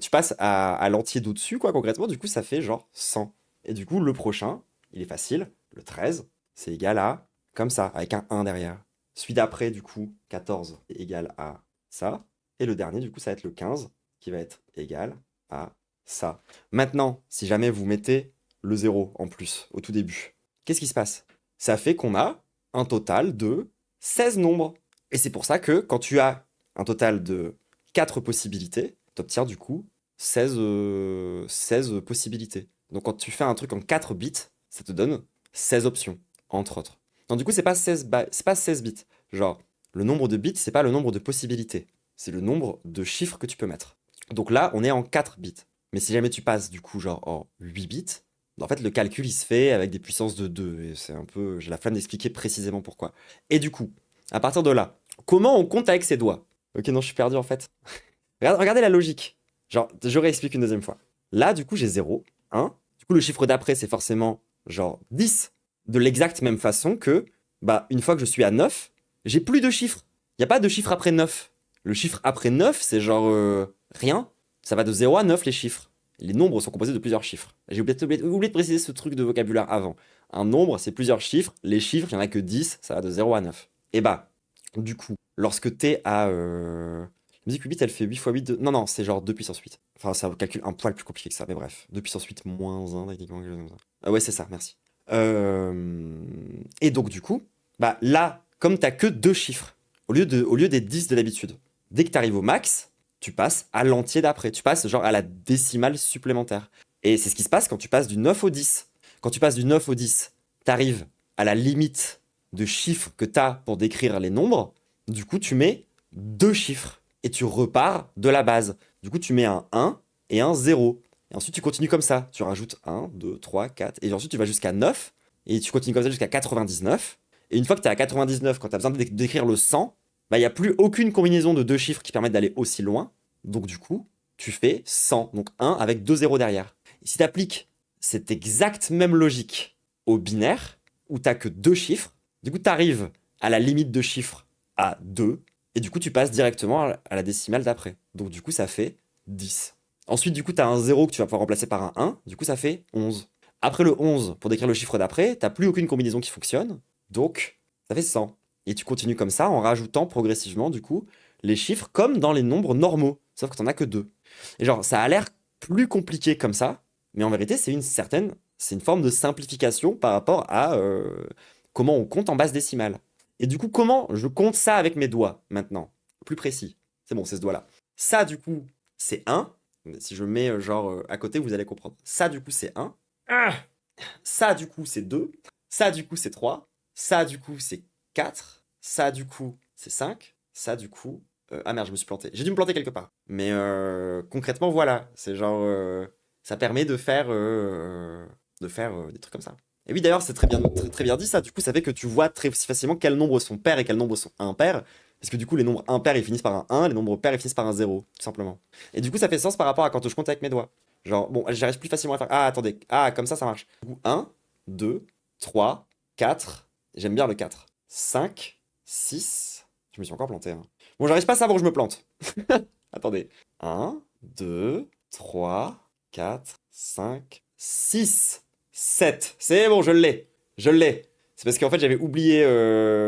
tu passes à l'entier d'au-dessus, quoi, concrètement, du coup, ça fait genre 100. Et du coup, le prochain, il est facile, le 13, c'est égal à, comme ça, avec un 1 derrière. Celui d'après, du coup, 14 est égal à ça. Et le dernier, du coup, ça va être le 15, qui va être égal à ça. Maintenant, si jamais vous mettez le 0 en plus au tout début, qu'est-ce qui se passe? Ça fait qu'on a un total de 16 nombres. Et c'est pour ça que quand tu as un total de 4 possibilités, tu obtiens du coup 16 possibilités. Donc quand tu fais un truc en 4 bits, ça te donne 16 options, entre autres. Donc du coup, c'est pas 16 bits. Genre, le nombre de bits, c'est pas le nombre de possibilités. C'est le nombre de chiffres que tu peux mettre. Donc là, on est en 4 bits. Mais si jamais tu passes du coup genre en 8 bits, en fait le calcul il se fait avec des puissances de 2. Et c'est un peu... J'ai la flemme d'expliquer précisément pourquoi. Et du coup, à partir de là, comment on compte avec ses doigts? Ok, non, je suis perdu en fait. Regardez la logique. Genre, je réexplique une deuxième fois. Là, du coup, j'ai 0, 1. Du coup, le chiffre d'après, c'est forcément genre 10. De l'exacte même façon que, bah, une fois que je suis à 9, j'ai plus de chiffres. Il n'y a pas de chiffre après 9. Le chiffre après 9, c'est genre rien. Ça va de 0 à 9, les chiffres. Les nombres sont composés de plusieurs chiffres. J'ai oublié de préciser ce truc de vocabulaire avant. Un nombre, c'est plusieurs chiffres. Les chiffres, il n'y en a que 10, ça va de 0 à 9. Et bah, du coup, lorsque t'es à... La musique 8 bits, elle fait 8 fois 8 de... Non, non, c'est genre 2 puissance 8. Enfin, c'est un calcul un poil plus compliqué que ça, mais bref. 2 puissance 8 moins 1, techniquement. Quelque chose comme ça. Ah ouais, c'est ça, merci. Et donc, du coup, bah là, comme t'as que deux chiffres, au lieu des 10 de d'habitude, dès que t'arrives au max, tu passes à l'entier d'après. Tu passes genre à la décimale supplémentaire. Et c'est ce qui se passe quand tu passes du 9 au 10. Quand tu passes du 9 au 10, t'arrives à la limite de chiffres que t'as pour décrire les nombres. Du coup, tu mets deux chiffres et tu repars de la base. Du coup, tu mets un 1 et un 0. Et ensuite, tu continues comme ça. Tu rajoutes 1, 2, 3, 4. Et ensuite, tu vas jusqu'à 9. Et tu continues comme ça jusqu'à 99. Et une fois que tu es à 99, quand tu as besoin d'écrire le 100, bah, il n'y a plus aucune combinaison de deux chiffres qui permettent d'aller aussi loin. Donc, du coup, tu fais 100. Donc 1 avec deux zéros derrière. Et si tu appliques cette exacte même logique au binaire, où tu n'as que deux chiffres, du coup, tu arrives à la limite de chiffres à 2. Et du coup, tu passes directement à la décimale d'après. Donc, du coup, ça fait 10. Ensuite, du coup, tu as un 0 que tu vas pouvoir remplacer par un 1. Du coup, ça fait 11. Après le 11, pour décrire le chiffre d'après, tu n'as plus aucune combinaison qui fonctionne. Donc, ça fait 100. Et tu continues comme ça en rajoutant progressivement, du coup, les chiffres comme dans les nombres normaux. Sauf que tu n'en as que 2. Et genre, ça a l'air plus compliqué comme ça. Mais en vérité, c'est une forme de simplification par rapport à comment on compte en base décimale. Et du coup, comment je compte ça avec mes doigts maintenant? Plus précis. C'est bon, c'est ce doigt-là. Ça, du coup, c'est 1. Si je mets genre à côté, vous allez comprendre. Ça, du coup, c'est 1. Ça, du coup, c'est 2. Ça, du coup, c'est 3. Ça, du coup, c'est 4. Ça, du coup, c'est 5. Ça, du coup... Ah merde, je me suis planté. J'ai dû me planter quelque part. Mais concrètement, voilà. C'est genre... ça permet de faire des trucs comme ça. Et oui, d'ailleurs, c'est très bien, très, très bien dit ça. Du coup, ça fait que tu vois très facilement quels nombres sont pairs et quels nombres sont impairs. Parce que du coup, les nombres impairs, ils finissent par un 1, les nombres pairs, ils finissent par un 0, tout simplement. Et du coup, ça fait sens par rapport à quand je compte avec mes doigts. Genre, bon, j'arrive plus facilement à faire. Ah, attendez. Ah, comme ça marche. Du coup, 1, 2, 3, 4. J'aime bien le 4. 5, 6. Je me suis encore planté. Hein. Bon, j'arrive pas à savoir où je me plante. Attendez. 1, 2, 3, 4, 5, 6, 7. C'est bon, je l'ai. Je l'ai. C'est parce qu'en fait, j'avais oublié.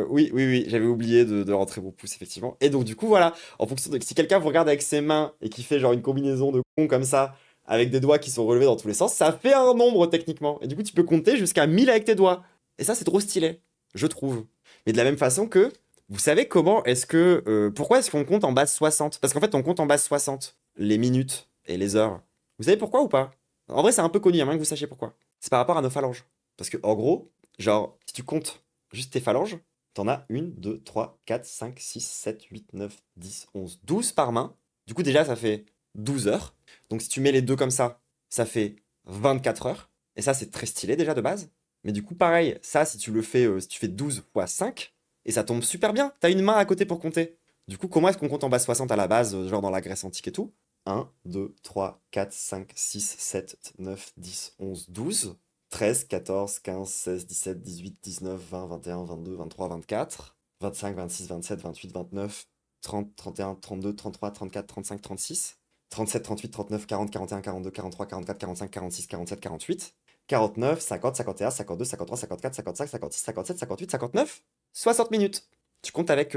Oui, oui, oui, j'avais oublié de rentrer mon pouce, effectivement. Et donc, du coup, voilà. En fonction de. Si quelqu'un vous regarde avec ses mains et qui fait genre une combinaison de cons comme ça, avec des doigts qui sont relevés dans tous les sens, ça fait un nombre techniquement. Et du coup, tu peux compter jusqu'à 1000 avec tes doigts. Et ça, c'est trop stylé, je trouve. Mais de la même façon que Vous savez comment est-ce que... pourquoi est-ce qu'on compte en base 60? Parce qu'en fait, on compte en base 60 les minutes et les heures. Vous savez pourquoi ou pas? En vrai, c'est un peu connu, à moins que vous sachiez pourquoi. C'est par rapport à nos phalanges. Parce que, en gros, genre, si tu comptes juste tes phalanges, t'en as 1, 2, 3, 4, 5, 6, 7, 8, 9, 10, 11, 12 par main. Du coup, déjà, ça fait 12 heures. Donc, si tu mets les deux comme ça fait 24 heures. Et ça, c'est très stylé déjà de base. Mais du coup, pareil, ça, si tu le fais, si tu fais 12 fois 5, et ça tombe super bien. T'as une main à côté pour compter. Du coup, comment est-ce qu'on compte en base 60 à la base, genre dans la Grèce antique et tout? 1, 2, 3, 4, 5, 6, 7, 9, 10, 11, 12, 13, 14, 15, 16, 17, 18, 19, 20, 21, 22, 23, 24, 25, 26, 27, 28, 29, 30, 31, 32, 33, 34, 35, 36, 37, 38, 39, 40, 41, 42, 43, 44, 45, 46, 47, 48, 49, 50, 51, 52, 53, 54, 55, 56, 57, 58, 59, 60 minutes. Tu comptes avec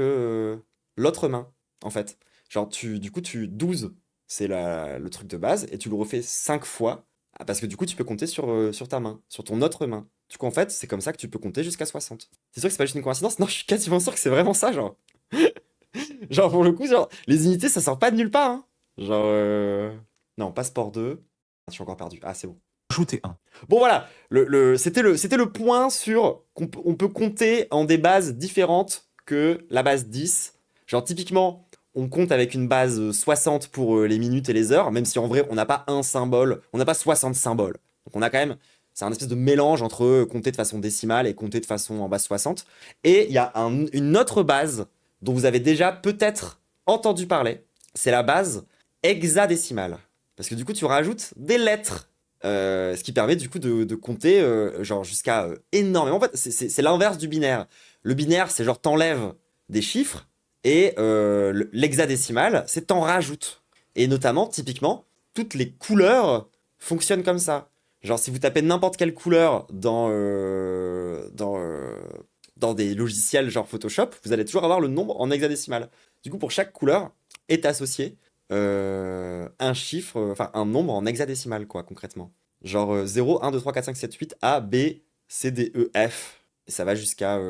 l'autre main, en fait. Genre, du coup, 12, c'est le truc de base, et tu le refais 5 fois, parce que du coup, tu peux compter sur ta main, sur ton autre main. Du coup, en fait, c'est comme ça que tu peux compter jusqu'à 60. C'est sûr que c'est pas juste une coïncidence? Non, je suis quasiment sûr que c'est vraiment ça, genre. Genre, pour le coup, genre, les unités, ça sort pas de nulle part, hein. Genre, non, passeport 2. Ah, je suis encore perdu. Ah, c'est bon. Ajouter un. Bon voilà, c'était le point sur on peut compter en des bases différentes que la base 10. Genre typiquement, on compte avec une base 60 pour les minutes et les heures, même si en vrai on n'a pas un symbole, on n'a pas 60 symboles. Donc on a quand même, c'est un espèce de mélange entre compter de façon décimale et compter de façon en base 60. Et il y a une autre base dont vous avez déjà peut-être entendu parler, c'est la base hexadécimale. Parce que du coup tu rajoutes des lettres. Ce qui permet du coup de compter genre jusqu'à énormément. En fait, c'est l'inverse du binaire. Le binaire, c'est genre t'enlèves des chiffres et l'hexadécimal, c'est t'en rajoutes. Et notamment, typiquement, toutes les couleurs fonctionnent comme ça. Genre, si vous tapez n'importe quelle couleur dans des logiciels genre Photoshop, vous allez toujours avoir le nombre en hexadécimal. Du coup, pour chaque couleur est associé un chiffre, enfin un nombre en hexadécimal, quoi, concrètement. Genre 0, 1, 2, 3, 4, 5, 7, 8, A, B, C, D, E, F. Et ça va jusqu'à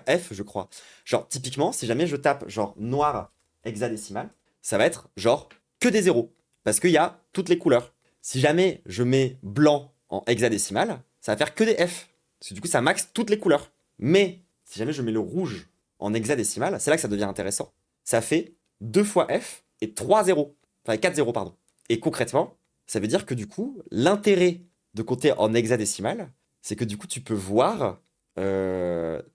F, je crois. Genre, typiquement, si jamais je tape genre noir hexadécimal, ça va être genre que des zéros. Parce qu'il y a toutes les couleurs. Si jamais je mets blanc en hexadécimal, ça va faire que des F. Parce que du coup, ça max toutes les couleurs. Mais si jamais je mets le rouge en hexadécimal, c'est là que ça devient intéressant. Ça fait 2 fois F et 3 zéros. Enfin, 4 zéros, pardon. Et concrètement, ça veut dire que du coup, l'intérêt de compter en hexadécimal, c'est que du coup, tu peux voir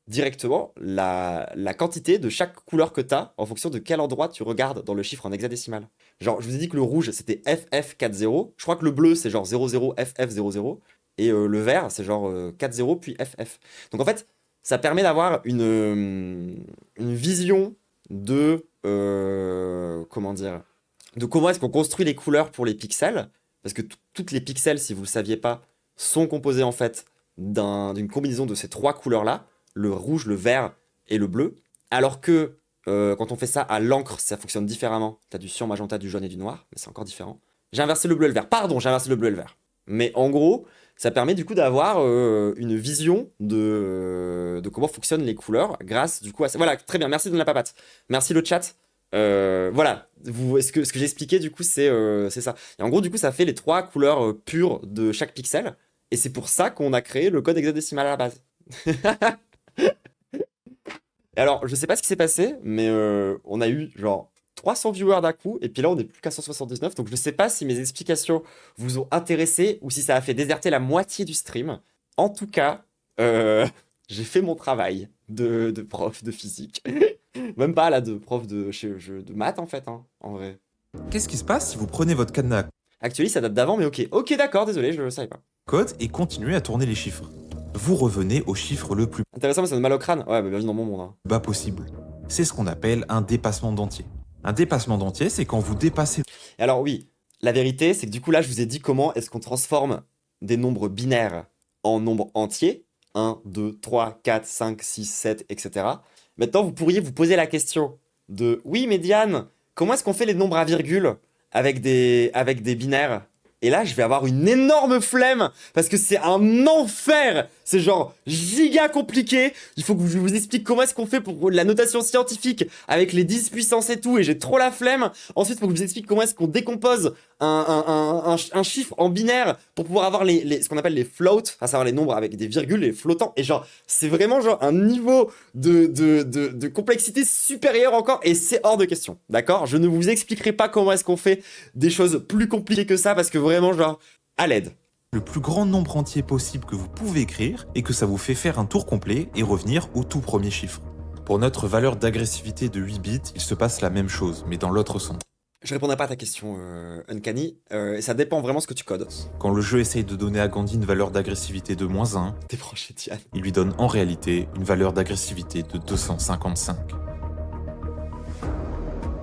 directement la quantité de chaque couleur que tu as en fonction de quel endroit tu regardes dans le chiffre en hexadécimal. Genre, je vous ai dit que le rouge, c'était FF40. Je crois que le bleu, c'est genre 00 FF00. Et le vert, c'est genre 40 puis FF. Donc en fait, ça permet d'avoir une vision de comment dire, de comment est-ce qu'on construit les couleurs pour les pixels, parce que toutes les pixels, si vous ne le saviez pas, sont composés en fait d'une combinaison de ces trois couleurs-là, le rouge, le vert et le bleu, alors que quand on fait ça à l'encre, ça fonctionne différemment. Tu as du cyan, magenta, du jaune et du noir, mais c'est encore différent. J'ai inversé le bleu et le vert. Pardon, j'ai inversé le bleu et le vert. Mais en gros, ça permet du coup d'avoir une vision de comment fonctionnent les couleurs grâce du coup à ça. Voilà, très bien, merci de la papate. Merci le chat. Voilà, ce que j'ai expliqué du coup c'est ça. Et en gros du coup ça fait les trois couleurs pures de chaque pixel. Et c'est pour ça qu'on a créé le code hexadécimal à la base. Et alors, je sais pas ce qui s'est passé, mais on a eu genre 300 viewers d'un coup, et puis là on est plus qu'à 179, donc je sais pas si mes explications vous ont intéressé ou si ça a fait déserter la moitié du stream. En tout cas, j'ai fait mon travail de prof de physique. Même pas là, de prof de maths en fait, hein, en vrai. Qu'est-ce qui se passe si vous prenez votre cadenas Actually, ça date d'avant, mais ok. Ok, d'accord, désolé, je savais pas. code et continuez à tourner les chiffres? Vous revenez au chiffre le plus Intéressant, mais ça donne mal au crâne. Ouais, bah bienvenue dans mon monde. Hein. bas possible. C'est ce qu'on appelle un dépassement d'entier. Un dépassement d'entier, c'est quand vous dépassez... Et alors oui, la vérité, c'est que du coup là, je vous ai dit comment est-ce qu'on transforme des nombres binaires en nombres entiers. 1, 2, 3, 4, 5, 6, 7, etc. Maintenant, vous pourriez vous poser la question de, oui, mais Diane, comment est-ce qu'on fait les nombres à virgule avec des binaires? Et là, je vais avoir une énorme flemme parce que c'est un enfer. C'est genre giga compliqué. Il faut que je vous explique comment est-ce qu'on fait pour la notation scientifique avec les 10 puissances et tout. Et j'ai trop la flemme. Ensuite, il faut que je vous explique comment est-ce qu'on décompose un chiffre en binaire pour pouvoir avoir ce qu'on appelle les floats, à savoir les nombres avec des virgules, les flottants. Et genre, c'est vraiment genre un niveau de complexité supérieur encore. Et c'est hors de question. D'accord? Je ne vous expliquerai pas comment est-ce qu'on fait des choses plus compliquées que ça parce que vraiment, genre, à l'aide. Le plus grand nombre entier possible que vous pouvez écrire et que ça vous fait faire un tour complet et revenir au tout premier chiffre. Pour notre valeur d'agressivité de 8 bits, il se passe la même chose, mais dans l'autre sens. Je répondrai pas à ta question, Uncanny. Ça dépend vraiment ce que tu codes. Quand le jeu essaye de donner à Gandhi une valeur d'agressivité de -1, T'es branché, Diane. il lui donne en réalité une valeur d'agressivité de 255.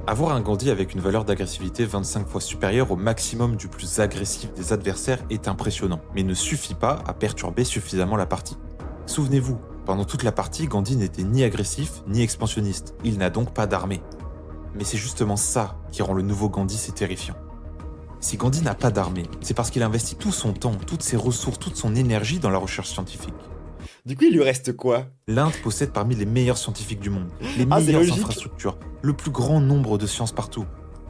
Avoir un Gandhi avec une valeur d'agressivité 25 fois supérieure au maximum du plus agressif des adversaires est impressionnant, mais ne suffit pas à perturber suffisamment la partie. Souvenez-vous, pendant toute la partie, Gandhi n'était ni agressif ni expansionniste, il n'a donc pas d'armée. Mais c'est justement ça qui rend le nouveau Gandhi si terrifiant. Si Gandhi n'a pas d'armée, c'est parce qu'il investit tout son temps, toutes ses ressources, toute son énergie dans la recherche scientifique. Du coup, il lui reste quoi? L'Inde possède parmi les meilleurs scientifiques du monde, les Ah, c'est meilleures logique. infrastructures, le plus grand nombre de sciences partout.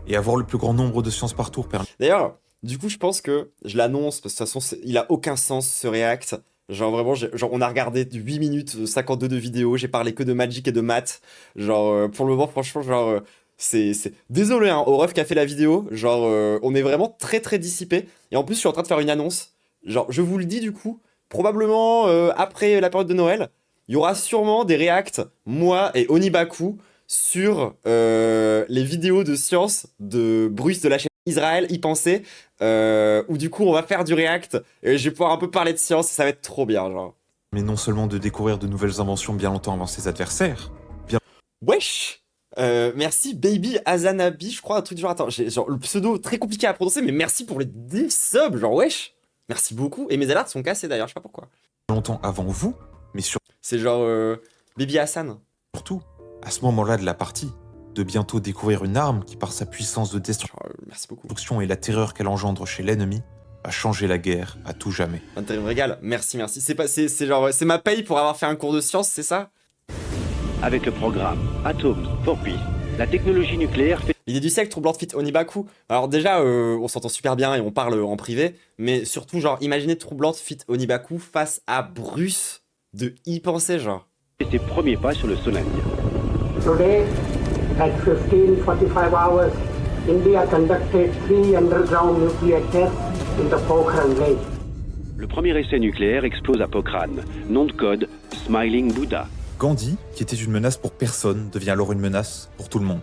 Et avoir le plus grand nombre de sciences partout permet... D'ailleurs, du coup, je pense que je l'annonce, parce que de toute façon, il a aucun sens ce React. Genre vraiment, genre, on a regardé 8 minutes 52 de vidéo, j'ai parlé que de Magic et de maths. Genre, pour le moment, franchement, genre, c'est... Désolé, hein, au ref qui a fait la vidéo, genre, on est vraiment très très dissipé. Et en plus, je suis en train de faire une annonce. Genre, je vous le dis du coup, probablement après la période de Noël, il y aura sûrement des Reacts, moi et Onibaku, sur les vidéos de science de Bruce de la chaîne Israël y penser, où du coup on va faire du React et je vais pouvoir un peu parler de science, ça va être trop bien, genre. Mais non seulement de découvrir de nouvelles inventions bien longtemps avant ses adversaires, Wesh! Merci Baby Azanabi, je crois, un truc du genre, attends, j'ai genre le pseudo très compliqué à prononcer, mais merci pour les 10 subs, genre wesh! Merci beaucoup, et mes alertes sont cassées d'ailleurs, je sais pas pourquoi. longtemps avant vous, mais C'est genre Baby Hassan. surtout, à ce moment-là de la partie, de bientôt découvrir une arme qui, par sa puissance de Genre, merci beaucoup. destruction et la terreur qu'elle engendre chez l'ennemi, va changer la guerre à tout jamais. Intérim régal, merci, merci. C'est genre, c'est ma paye pour avoir fait un cours de science, c'est ça? Avec le programme Atoms for Peace, la technologie nucléaire fait L'idée du siècle, troublante fit Onibaku. Alors déjà, on s'entend super bien et on parle en privé, mais surtout, genre, imaginez troublante fit Onibaku face à Bruce de y penser, genre. ses premiers pas sur le Sonami. Today, at 15:45 hours, India conducted 3 underground nuclear tests in the Pokhran Lake. Le premier essai nucléaire explose à Pokhran, nom de code Smiling Buddha. Gandhi, qui était une menace pour personne, devient alors une menace pour tout le monde.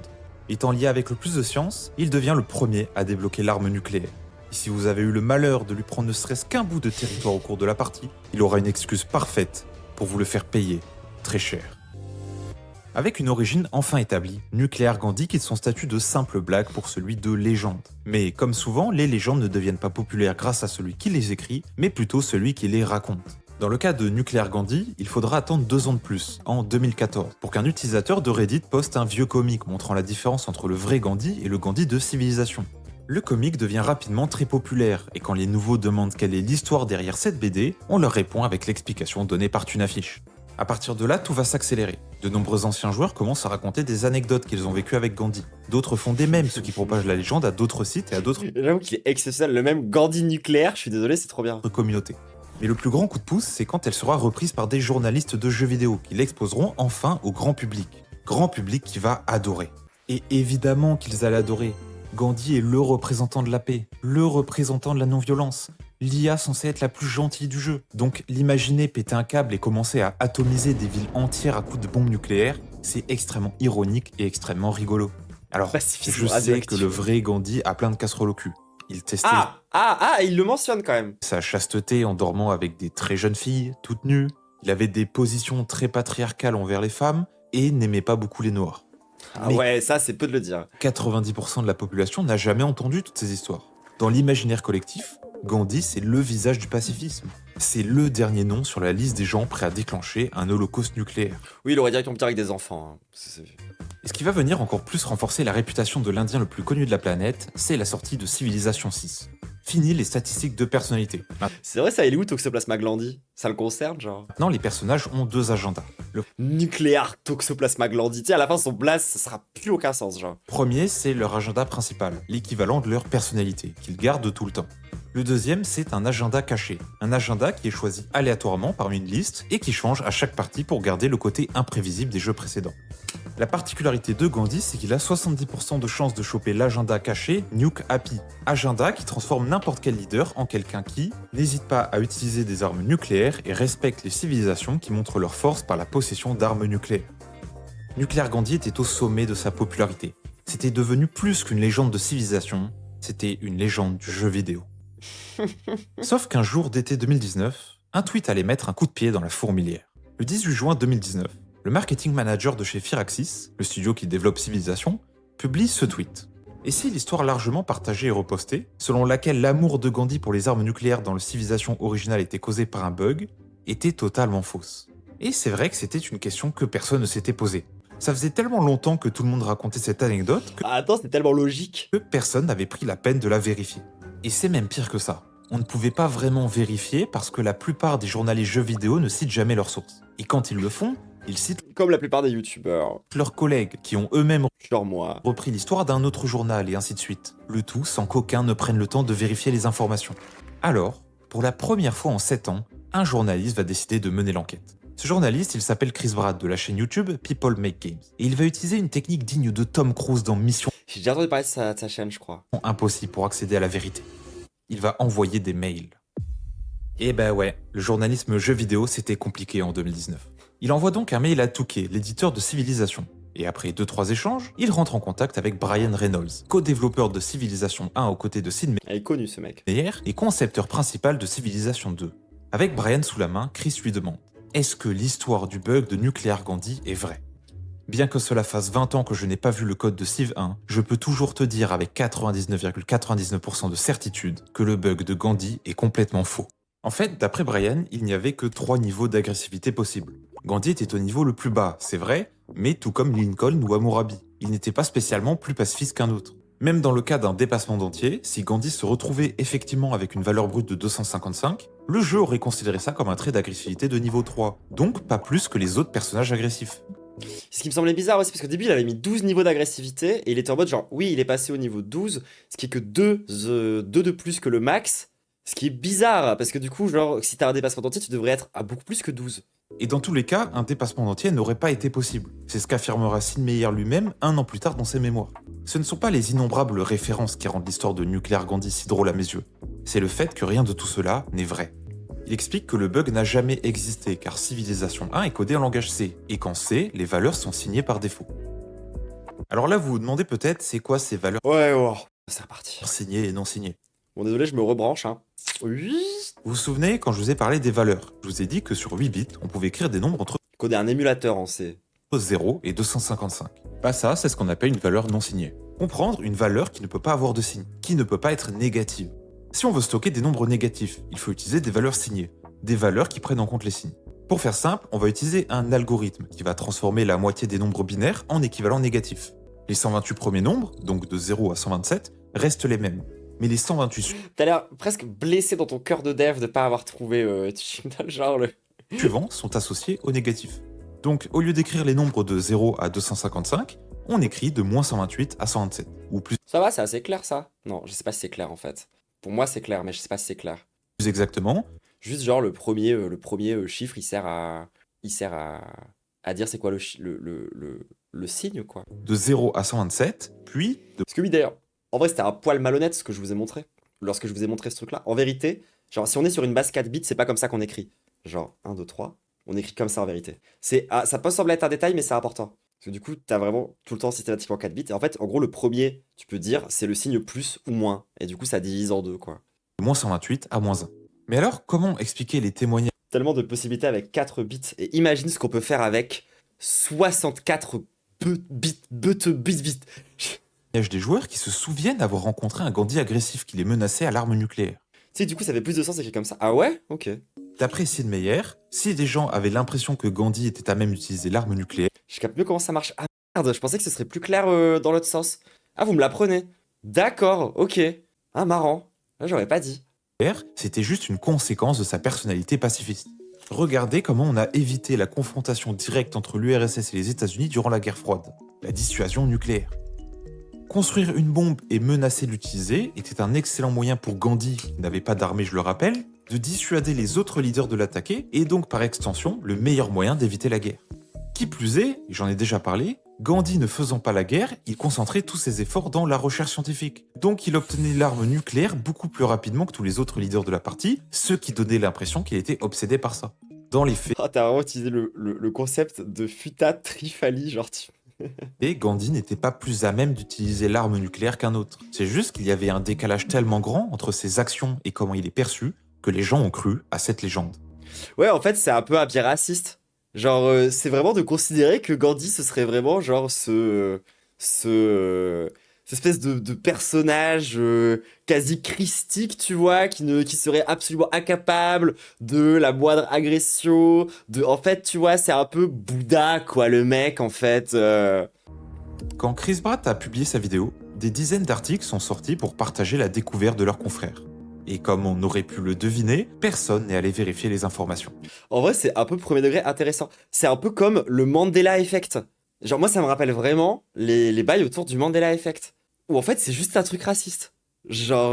Étant lié avec le plus de science, il devient le premier à débloquer l'arme nucléaire. Et si vous avez eu le malheur de lui prendre ne serait-ce qu'un bout de territoire au cours de la partie, il aura une excuse parfaite pour vous le faire payer très cher. Avec une origine enfin établie, Nuclear Gandhi quitte son statut de simple blague pour celui de légende. Mais comme souvent, les légendes ne deviennent pas populaires grâce à celui qui les écrit, mais plutôt celui qui les raconte. Dans le cas de Nuclear Gandhi, il faudra attendre 2 ans de plus, en 2014, pour qu'un utilisateur de Reddit poste un vieux comic montrant la différence entre le vrai Gandhi et le Gandhi de Civilisation. Le comic devient rapidement très populaire, et quand les nouveaux demandent quelle est l'histoire derrière cette BD, on leur répond avec l'explication donnée par Tunafish. À partir de là, tout va s'accélérer. De nombreux anciens joueurs commencent à raconter des anecdotes qu'ils ont vécues avec Gandhi. D'autres font des mèmes, ce qui propage la légende à d'autres sites et à d'autres J'avoue qu'il est exceptionnel, le même Gandhi nucléaire, je suis désolé, c'est trop bien. communautés. Mais le plus grand coup de pouce, c'est quand elle sera reprise par des journalistes de jeux vidéo qui l'exposeront enfin au grand public. Grand public qui va adorer. Et évidemment qu'ils allaient adorer. Gandhi est le représentant de la paix, le représentant de la non-violence, l'IA censée être la plus gentille du jeu. Donc l'imaginer péter un câble et commencer à atomiser des villes entières à coups de bombes nucléaires, c'est extrêmement ironique et extrêmement rigolo. Alors, Pacifisme je sais radioactif. que le vrai Gandhi a plein de casseroles au cul. Il testait Il le mentionne quand même. sa chasteté en dormant avec des très jeunes filles, toutes nues. Il avait des positions très patriarcales envers les femmes et n'aimait pas beaucoup les noirs. Ah Mais- ouais, ça c'est peu de le dire. 90% de la population n'a jamais entendu toutes ces histoires. Dans l'imaginaire collectif, Gandhi, c'est le visage du pacifisme. C'est le dernier nom sur la liste des gens prêts à déclencher un holocauste nucléaire. Oui, il aurait directement pu dire avec des enfants. Hein. Et ce qui va venir encore plus renforcer la réputation de l'Indien le plus connu de la planète, c'est la sortie de Civilisation 6. Fini les statistiques de personnalité. C'est vrai, ça, il est où Toxoplasma glandi? Ça le concerne, genre? Maintenant, les personnages ont 2 agendas. Le Nucléaire Toxoplasma glandi. Tu sais, à la fin, son blast, ça sera plus aucun sens, genre. premier, c'est leur agenda principal, l'équivalent de leur personnalité, qu'ils gardent tout le temps. Le deuxième, c'est un agenda caché. Un agenda qui est choisi aléatoirement parmi une liste et qui change à chaque partie pour garder le côté imprévisible des jeux précédents. La particularité de Gandhi, c'est qu'il a 70% de chances de choper l'agenda caché Nuke Happy. Agenda qui transforme n'importe quel leader en quelqu'un qui n'hésite pas à utiliser des armes nucléaires et respecte les civilisations qui montrent leur force par la possession d'armes nucléaires. Nuclear Gandhi était au sommet de sa popularité. C'était devenu plus qu'une légende de civilisation, c'était une légende du jeu vidéo. Sauf qu'un jour d'été 2019, un tweet allait mettre un coup de pied dans la fourmilière. Le 18 juin 2019, le marketing manager de chez Firaxis, le studio qui développe Civilization, publie ce tweet. Et si l'histoire largement partagée et repostée, selon laquelle l'amour de Gandhi pour les armes nucléaires dans le Civilization original était causé par un bug, était totalement fausse. Et c'est vrai que c'était une question que personne ne s'était posée. Ça faisait tellement longtemps que tout le monde racontait cette anecdote que Ah, attends, c'est tellement logique. personne n'avait pris la peine de la vérifier. Et c'est même pire que ça. On ne pouvait pas vraiment vérifier parce que la plupart des journalistes jeux vidéo ne citent jamais leurs sources. Et quand ils le font, ils citent Comme la plupart des youtubeurs. leurs collègues qui ont eux-mêmes Genre moi. repris l'histoire d'un autre journal et ainsi de suite. Le tout sans qu'aucun ne prenne le temps de vérifier les informations. Alors, pour la première fois en 7 ans, un journaliste va décider de mener l'enquête. Ce journaliste, il s'appelle Chris Brad de la chaîne YouTube People Make Games. Et il va utiliser une technique digne de Tom Cruise dans Mission J'ai déjà entendu parler de sa chaîne, je crois. Impossible pour accéder à la vérité. Il va envoyer des mails. Et ben ouais, le journalisme jeu vidéo c'était compliqué en 2019. Il envoie donc un mail à Touquet, l'éditeur de Civilization. Et après 2-3 échanges, il rentre en contact avec Brian Reynolds, co-développeur de Civilization 1 aux côtés de Sid Elle est connue, ce mec. Meier et concepteur principal de Civilization 2. Avec Brian sous la main, Chris lui demande « Est-ce que l'histoire du bug de Nuclear Gandhi est vraie ?» Bien que cela fasse 20 ans que je n'ai pas vu le code de Civ 1, je peux toujours te dire avec 99,99% de certitude que le bug de Gandhi est complètement faux. En fait, d'après Brian, il n'y avait que 3 niveaux d'agressivité possibles. Gandhi était au niveau le plus bas, c'est vrai, mais tout comme Lincoln ou Hammurabi, il n'était pas spécialement plus pacifiste qu'un autre. Même dans le cas d'un dépassement d'entier, si Gandhi se retrouvait effectivement avec une valeur brute de 255, le jeu aurait considéré ça comme un trait d'agressivité de niveau 3, donc pas plus que les autres personnages agressifs. Ce qui me semblait bizarre aussi, parce qu'au début, il avait mis 12 niveaux d'agressivité, et il était en mode genre, oui, il est passé au niveau 12, ce qui est que 2 de plus que le max, ce qui est bizarre, parce que du coup, genre, si t'as un dépassement d'entier, tu devrais être à beaucoup plus que 12. Et dans tous les cas, un dépassement d'entier n'aurait pas été possible. C'est ce qu'affirmera Sid Meier lui-même un an plus tard dans ses mémoires. Ce ne sont pas les innombrables références qui rendent l'histoire de Nuclear Gandhi si drôle à mes yeux. C'est le fait que rien de tout cela n'est vrai. Il explique que le bug n'a jamais existé car Civilization 1 est codé en langage C, et qu'en C, les valeurs sont signées par défaut. Alors là, vous vous demandez peut-être c'est quoi ces valeurs Ouais, c'est reparti. signées et non signées. Bon, désolé, je me rebranche, hein. Oui. Vous vous souvenez quand je vous ai parlé des valeurs? Je vous ai dit que sur 8 bits, on pouvait écrire des nombres entre Coder un émulateur en C. 0 et 255. Bah ça, c'est ce qu'on appelle une valeur non signée. Comprendre une valeur qui ne peut pas avoir de signe, qui ne peut pas être négative. Si on veut stocker des nombres négatifs, il faut utiliser des valeurs signées, des valeurs qui prennent en compte les signes. Pour faire simple, on va utiliser un algorithme qui va transformer la moitié des nombres binaires en équivalents négatifs. Les 128 premiers nombres, donc de 0 à 127, restent les mêmes. Mais les 128 T'as l'air presque blessé dans ton cœur de dev de pas avoir trouvé genre le... suivants sont associés au négatif. Donc, au lieu d'écrire les nombres de 0 à 255, on écrit de moins 128 à 127, ou plus Ça va, c'est assez clair, ça? Non, je sais pas si c'est clair, en fait. Pour moi, c'est clair, mais je sais pas si c'est clair. exactement, Juste genre le premier chiffre, il sert à dire c'est quoi le signe, quoi. de 0 à 127, puis de Parce que oui, d'ailleurs, en vrai, c'était un poil malhonnête ce que je vous ai montré. Lorsque je vous ai montré ce truc-là. En vérité, genre, si on est sur une base 4 bits, c'est pas comme ça qu'on écrit. Genre, 1, 2, 3, on écrit comme ça en vérité. Ça peut sembler être un détail, mais c'est important. Parce que du coup, t'as vraiment tout le temps systématiquement 4 bits. Et en fait, en gros, le premier, tu peux dire, c'est le signe plus ou moins. Et du coup, ça divise en deux, quoi. moins 128 à moins 1. Mais alors, comment expliquer les témoignages Tellement de possibilités avec 4 bits. Et imagine ce qu'on peut faire avec 64 bits. des joueurs qui se souviennent avoir rencontré un Gandhi agressif qui les menaçait à l'arme nucléaire? Tu sais, du coup, ça fait plus de sens écrit comme ça. Ah ouais? Ok. D'après Sid Meier, si des gens avaient l'impression que Gandhi était à même d'utiliser l'arme nucléaire, Je capte mieux comment ça marche. Ah merde, je pensais que ce serait plus clair dans l'autre sens. Ah, vous me l'apprenez. D'accord, ok. Ah, marrant. Ouais, j'aurais pas dit. C'était juste une conséquence de sa personnalité pacifiste. Regardez comment on a évité la confrontation directe entre l'URSS et les États-Unis durant la guerre froide, la dissuasion nucléaire. Construire une bombe et menacer d'utiliser était un excellent moyen pour Gandhi, qui n'avait pas d'armée je le rappelle, de dissuader les autres leaders de l'attaquer et donc par extension le meilleur moyen d'éviter la guerre. Qui plus est, et j'en ai déjà parlé, Gandhi ne faisant pas la guerre, il concentrait tous ses efforts dans la recherche scientifique. Donc il obtenait l'arme nucléaire beaucoup plus rapidement que tous les autres leaders de la partie, ce qui donnait l'impression qu'il était obsédé par ça. Dans les faits, Ah, t'as vraiment utilisé le concept de futa trifali, genre Gandhi n'était pas plus à même d'utiliser l'arme nucléaire qu'un autre. C'est juste qu'il y avait un décalage tellement grand entre ses actions et comment il est perçu, que les gens ont cru à cette légende. Ouais, en fait, c'est un peu un biais raciste. Genre, c'est vraiment de considérer que Gandhi, ce serait vraiment genre cette espèce de personnage quasi christique, tu vois, qui serait absolument incapable de la moindre agression. En fait, tu vois, c'est un peu Bouddha, quoi, le mec, en fait. Quand Chris Pratt a publié sa vidéo, des dizaines d'articles sont sortis pour partager la découverte de leurs confrères. Et comme on aurait pu le deviner, personne n'est allé vérifier les informations. En vrai, c'est un peu premier degré intéressant. C'est un peu comme le Mandela Effect. Genre, moi, ça me rappelle vraiment les bails autour du Mandela Effect. Où en fait, c'est juste un truc raciste. Genre,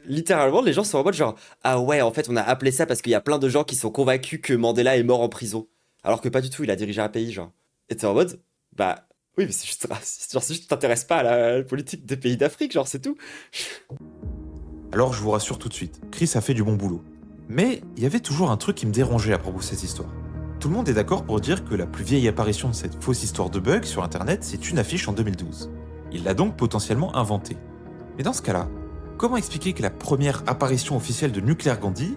littéralement, les gens sont en mode genre, ah ouais, en fait, on a appelé ça parce qu'il y a plein de gens qui sont convaincus que Mandela est mort en prison. Alors que pas du tout, il a dirigé un pays, genre. Et t'es en mode, bah, oui, mais c'est juste raciste. Genre, c'est juste, t'intéresses pas à la politique des pays d'Afrique, genre, c'est tout. Alors je vous rassure tout de suite, Chris a fait du bon boulot. Mais il y avait toujours un truc qui me dérangeait à propos de cette histoire. Tout le monde est d'accord pour dire que la plus vieille apparition de cette fausse histoire de bug sur internet, c'est une affiche en 2012. Il l'a donc potentiellement inventée. Mais dans ce cas-là, comment expliquer que la première apparition officielle de Nuclear Gandhi,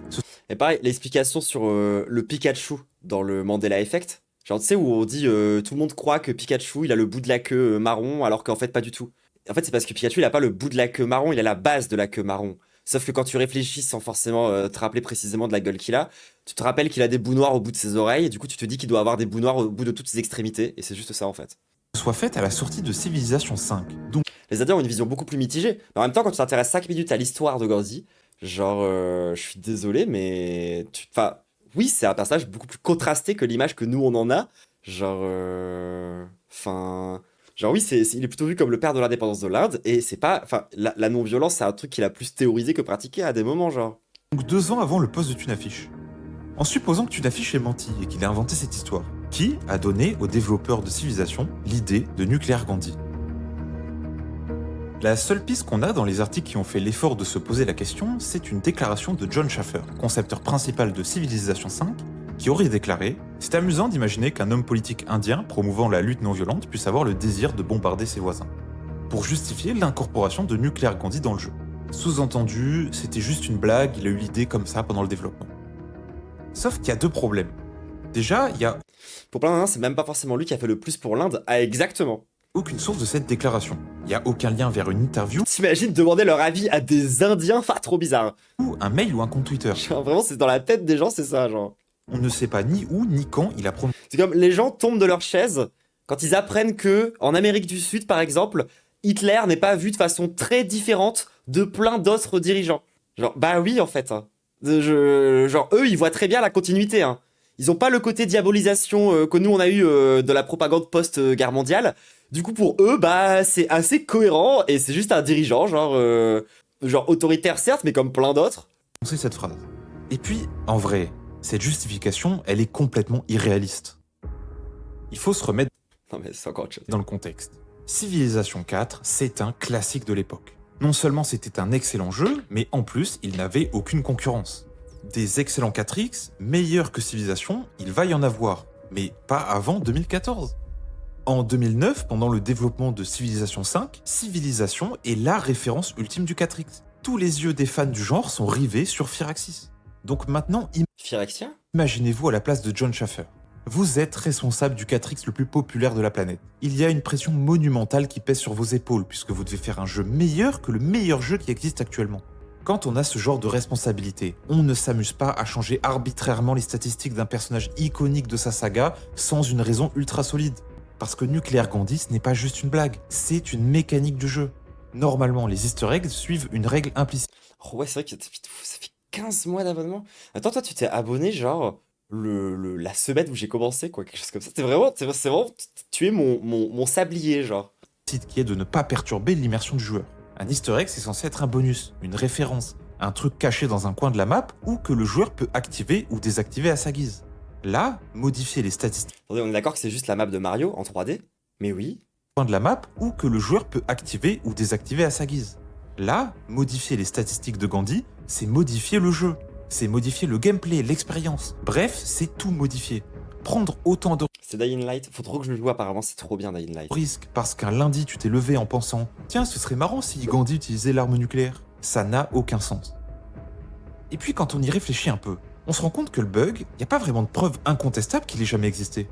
Et pareil, l'explication sur le Pikachu dans le Mandela Effect. Genre, tu sais, où on dit tout le monde croit que Pikachu, il a le bout de la queue marron, alors qu'en fait, pas du tout. En fait, c'est parce que Pikachu, il a pas le bout de la queue marron, il a la base de la queue marron. Sauf que quand tu réfléchis sans forcément te rappeler précisément de la gueule qu'il a, tu te rappelles qu'il a des bouts noirs au bout de ses oreilles, et du coup, tu te dis qu'il doit avoir des bouts noirs au bout de toutes ses extrémités, et c'est juste ça, en fait. soit faite à la sortie de Civilization 5. Donc Les Indiens ont une vision beaucoup plus mitigée. Mais en même temps, quand tu t'intéresses 5 minutes à l'histoire de Gandhi, genre, je suis désolé, mais. Enfin, oui, c'est un personnage beaucoup plus contrasté que l'image que nous, on en a. Genre. Enfin. Genre, oui, il est plutôt vu comme le père de l'indépendance de l'Inde, et c'est pas. Enfin, la non-violence, c'est un truc qu'il a plus théorisé que pratiqué à des moments, genre. 2 ans avant le poste de Tunafish. En supposant que Tunafish ait menti et qu'il ait inventé cette histoire, qui a donné aux développeurs de Civilization l'idée de Nuclear Gandhi? La seule piste qu'on a dans les articles qui ont fait l'effort de se poser la question, c'est une déclaration de John Schaffer, concepteur principal de Civilization 5, qui aurait déclaré « C'est amusant d'imaginer qu'un homme politique indien promouvant la lutte non violente puisse avoir le désir de bombarder ses voisins », pour justifier l'incorporation de Nuclear Gandhi dans le jeu. Sous-entendu, c'était juste une blague, il a eu l'idée comme ça pendant le développement. Sauf qu'il y a 2 problèmes. Déjà, il y a Pour plein d'Indiens, c'est même pas forcément lui qui a fait le plus pour l'Inde. Ah, exactement. aucune source de cette déclaration. Il n'y a aucun lien vers une interview T'imagines demander leur avis à des Indiens? Enfin, trop bizarre. ou un mail ou un compte Twitter. Genre, vraiment, c'est dans la tête des gens, c'est ça, genre. On ne sait pas ni où ni quand il a prononcé C'est comme les gens tombent de leur chaise quand ils apprennent que, en Amérique du Sud, par exemple, Hitler n'est pas vu de façon très différente de plein d'autres dirigeants. Genre, bah oui, en fait. Hein. Genre, eux, ils voient très bien la continuité. Hein. Ils ont pas le côté diabolisation que nous, on a eu de la propagande post-guerre mondiale. Du coup, pour eux, bah, c'est assez cohérent et c'est juste un dirigeant, genre autoritaire, certes, mais comme plein d'autres. cette phrase. Et puis, en vrai, cette justification, elle est complètement irréaliste. Il faut se remettre Non, mais c'est encore autre chose. dans le contexte. Civilization 4, c'est un classique de l'époque. Non seulement c'était un excellent jeu, mais en plus, il n'avait aucune concurrence. Des excellents 4X, meilleurs que Civilization, il va y en avoir, mais pas avant 2014. En 2009, pendant le développement de Civilization 5, Civilization est la référence ultime du 4X. Tous les yeux des fans du genre sont rivés sur Firaxis. Donc maintenant, Phyrexia? imaginez-vous à la place de John Schaffer. Vous êtes responsable du 4X le plus populaire de la planète. Il y a une pression monumentale qui pèse sur vos épaules puisque vous devez faire un jeu meilleur que le meilleur jeu qui existe actuellement. Quand on a ce genre de responsabilité, on ne s'amuse pas à changer arbitrairement les statistiques d'un personnage iconique de sa saga sans une raison ultra solide. Parce que Nuclear Gandhi, ce n'est pas juste une blague, c'est une mécanique du jeu. Normalement, les easter eggs suivent une règle implicite. Oh ouais, c'est vrai que ça fait 15 mois d'abonnement. Attends, toi, tu t'es abonné genre la semaine où j'ai commencé, quoi, quelque chose comme ça. C'est vraiment, tu es mon sablier, genre. Qui est de ne pas perturber l'immersion du joueur. Un easter egg, c'est censé être un bonus, une référence, un truc caché dans un coin de la map ou que le joueur peut activer ou désactiver à sa guise. Là, modifier les statistiques Attendez, on est d'accord que c'est juste la map de Mario en 3D? Mais oui. de la map ou que le joueur peut activer ou désactiver à sa guise. Là, modifier les statistiques de Gandhi, c'est modifier le jeu, c'est modifier le gameplay, l'expérience. Bref, c'est tout modifier. Prendre autant de C'est Dying Light. Faut trop que je le joue, apparemment, c'est trop bien Dying Light. risques parce qu'un lundi tu t'es levé en pensant « Tiens, ce serait marrant si Gandhi utilisait l'arme nucléaire ». Ça n'a aucun sens. Et puis quand on y réfléchit un peu, on se rend compte que le bug, il n'y a pas vraiment de preuve incontestable qu'il ait jamais existé.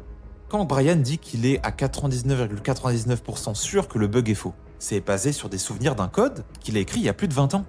Quand Brian dit qu'il est à 99,99% sûr que le bug est faux, c'est basé sur des souvenirs d'un code qu'il a écrit il y a plus de 20 ans.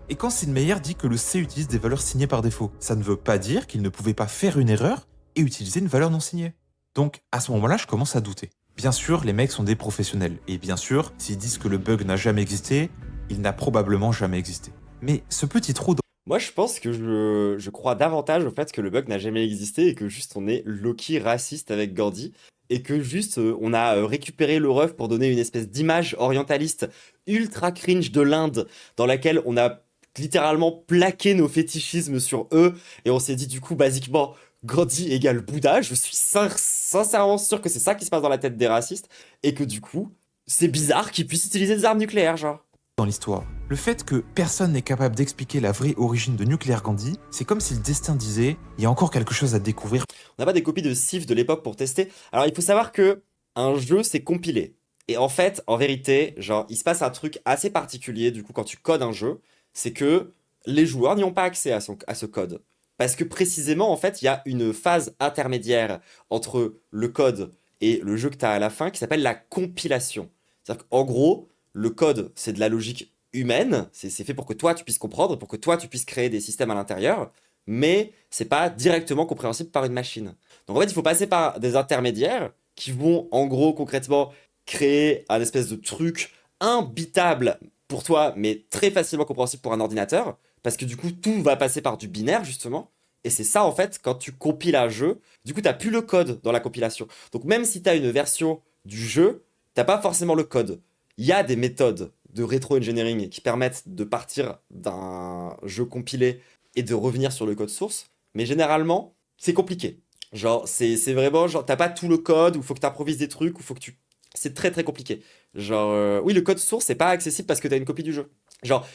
Et quand Sid Meier dit que le C utilise des valeurs signées par défaut, ça ne veut pas dire qu'il ne pouvait pas faire une erreur et utiliser une valeur non signée. Donc à ce moment-là, je commence à douter. Bien sûr, les mecs sont des professionnels, et bien sûr, s'ils disent que le bug n'a jamais existé, il n'a probablement jamais existé. Mais ce petit trou dans Moi, je pense que je crois davantage au fait que le bug n'a jamais existé et que juste on est low-key raciste avec Gandhi et que juste on a récupéré le ref pour donner une espèce d'image orientaliste ultra cringe de l'Inde dans laquelle on a littéralement plaqué nos fétichismes sur eux et on s'est dit du coup basiquement Gandhi égale Bouddha. Je suis sincèrement sûr que c'est ça qui se passe dans la tête des racistes et que du coup c'est bizarre qu'ils puissent utiliser des armes nucléaires, genre. l'histoire. Le fait que personne n'est capable d'expliquer la vraie origine de Nuclear Gandhi, c'est comme si le destin disait « il y a encore quelque chose à découvrir ». On n'a pas des copies de Sif de l'époque pour tester. Alors il faut savoir que un jeu c'est compilé. Et en fait, en vérité, genre il se passe un truc assez particulier du coup quand tu codes un jeu, c'est que les joueurs n'y ont pas accès à ce code. Parce que précisément en fait, il y a une phase intermédiaire entre le code et le jeu que tu as à la fin qui s'appelle la compilation. C'est-à-dire qu'en gros, le code c'est de la logique humaine, c'est fait pour que toi tu puisses comprendre, pour que toi tu puisses créer des systèmes à l'intérieur, mais c'est pas directement compréhensible par une machine. Donc en fait, il faut passer par des intermédiaires qui vont en gros concrètement créer un espèce de truc imbitable pour toi, mais très facilement compréhensible pour un ordinateur, parce que du coup tout va passer par du binaire justement. Et c'est ça en fait, quand tu compiles un jeu, du coup t'as plus le code dans la compilation. Donc même si t'as une version du jeu, t'as pas forcément le code. Il y a des méthodes de rétro-engineering qui permettent de partir d'un jeu compilé et de revenir sur le code source, mais généralement, c'est compliqué. Genre, c'est vraiment, genre, t'as pas tout le code, ou faut que t'improvises des trucs, ou faut que tu... C'est très très compliqué. Genre, oui, le code source, c'est pas accessible parce que t'as une copie du jeu. Genre,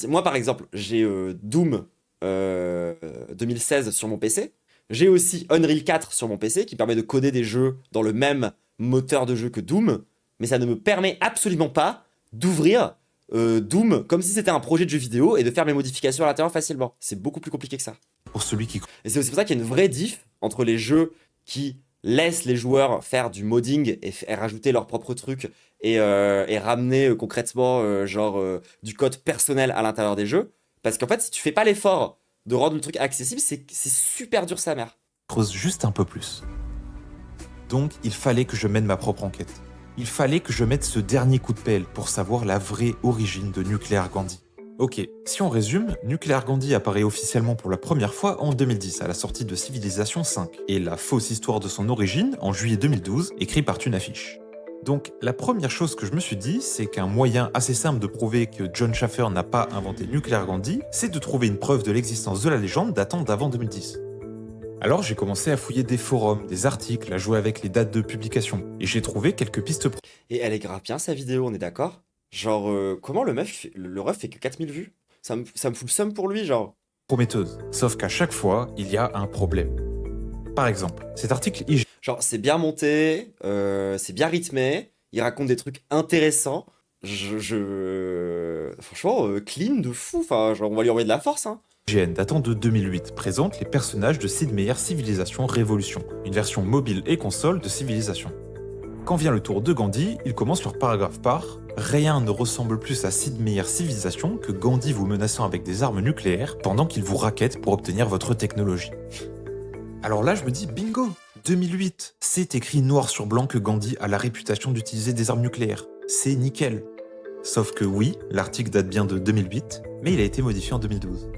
moi par exemple, j'ai Doom 2016 sur mon PC, j'ai aussi Unreal 4 sur mon PC qui permet de coder des jeux dans le même moteur de jeu que Doom, mais ça ne me permet absolument pas d'ouvrir Doom comme si c'était un projet de jeu vidéo et de faire mes modifications à l'intérieur facilement. C'est beaucoup plus compliqué que ça. pour celui qui Et c'est aussi pour ça qu'il y a une vraie diff entre les jeux qui laissent les joueurs faire du modding et rajouter leurs propres trucs et ramener concrètement du code personnel à l'intérieur des jeux. Parce qu'en fait, si tu fais pas l'effort de rendre le truc accessible, c'est super dur sa mère. creuse juste un peu plus. Donc, il fallait que je mène ma propre enquête. Il fallait que je mette ce dernier coup de pelle pour savoir la vraie origine de Nuclear Gandhi. Ok, si on résume, Nuclear Gandhi apparaît officiellement pour la première fois en 2010 à la sortie de Civilization V, et la fausse histoire de son origine en juillet 2012, écrit par Tunafish. Donc la première chose que je me suis dit, c'est qu'un moyen assez simple de prouver que John Schaffer n'a pas inventé Nuclear Gandhi, c'est de trouver une preuve de l'existence de la légende datant d'avant 2010. Alors j'ai commencé à fouiller des forums, des articles, à jouer avec les dates de publication, et j'ai trouvé quelques pistes Et elle est grave bien sa vidéo, on est d'accord? Genre, comment le ref fait que 4000 vues? Ça me fout le seum pour lui, genre. prometteuses. Sauf qu'à chaque fois, il y a un problème. Par exemple, cet article IG Genre, c'est bien monté, c'est bien rythmé, il raconte des trucs intéressants. Franchement, clean de fou, enfin, genre, on va lui envoyer de la force, hein. IGN datant de 2008 présente les personnages de Sid Meier Civilization Révolution, une version mobile et console de Civilization. Quand vient le tour de Gandhi, il commence leur paragraphe par « Rien ne ressemble plus à Sid Meier Civilization que Gandhi vous menaçant avec des armes nucléaires pendant qu'il vous raquette pour obtenir votre technologie. » Alors là, je me dis bingo 2008, c'est écrit noir sur blanc que Gandhi a la réputation d'utiliser des armes nucléaires. C'est nickel. Sauf que oui, l'article date bien de 2008, mais il a été modifié en 2012.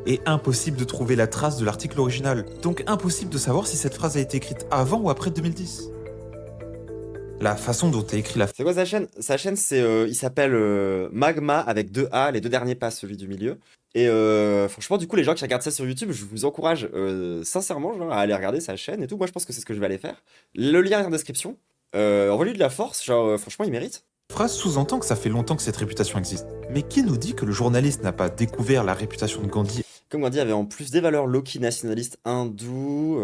Et impossible de trouver la trace de l'article original, donc impossible de savoir si cette phrase a été écrite avant ou après 2010. La façon dont est écrit la C'est quoi sa chaîne? Sa chaîne, il s'appelle Magma avec 2 A, les 2 derniers pas, celui du milieu. Et franchement, du coup, les gens qui regardent ça sur YouTube, je vous encourage sincèrement genre, à aller regarder sa chaîne et tout. Moi, je pense que c'est ce que je vais aller faire. Le lien est en description. Envoie-lui de la force, genre, franchement, il mérite. phrase sous-entend que ça fait longtemps que cette réputation existe. Mais qui nous dit que le journaliste n'a pas découvert la réputation de Gandhi Comme Gandhi avait en plus des valeurs low-key nationalistes hindoues,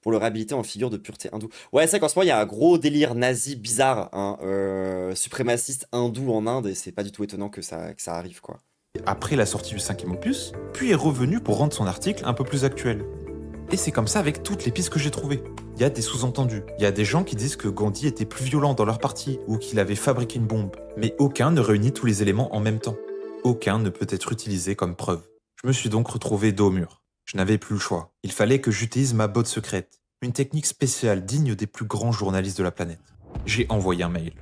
pour le réhabiliter en figure de pureté hindoue. Ouais, c'est vrai qu'en ce moment, il y a un gros délire nazi bizarre, hein, suprémaciste hindou en Inde, et c'est pas du tout étonnant que ça arrive, quoi. après la sortie du 5e opus, puis est revenu pour rendre son article un peu plus actuel. Et c'est comme ça avec toutes les pistes que j'ai trouvées. Il y a des sous-entendus. Il y a des gens qui disent que Gandhi était plus violent dans leur parti ou qu'il avait fabriqué une bombe. Mais aucun ne réunit tous les éléments en même temps. Aucun ne peut être utilisé comme preuve. Je me suis donc retrouvé dos au mur. Je n'avais plus le choix. Il fallait que j'utilise ma botte secrète. Une technique spéciale digne des plus grands journalistes de la planète. J'ai envoyé un mail.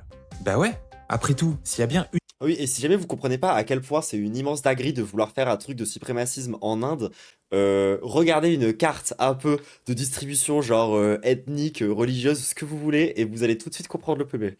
Bah ouais, après tout, s'il y a bien une Oui, et si jamais vous comprenez pas à quel point c'est une immense dinguerie de vouloir faire un truc de suprémacisme en Inde, regardez une carte un peu de distribution, genre ethnique, religieuse, ce que vous voulez, et vous allez tout de suite comprendre le PB.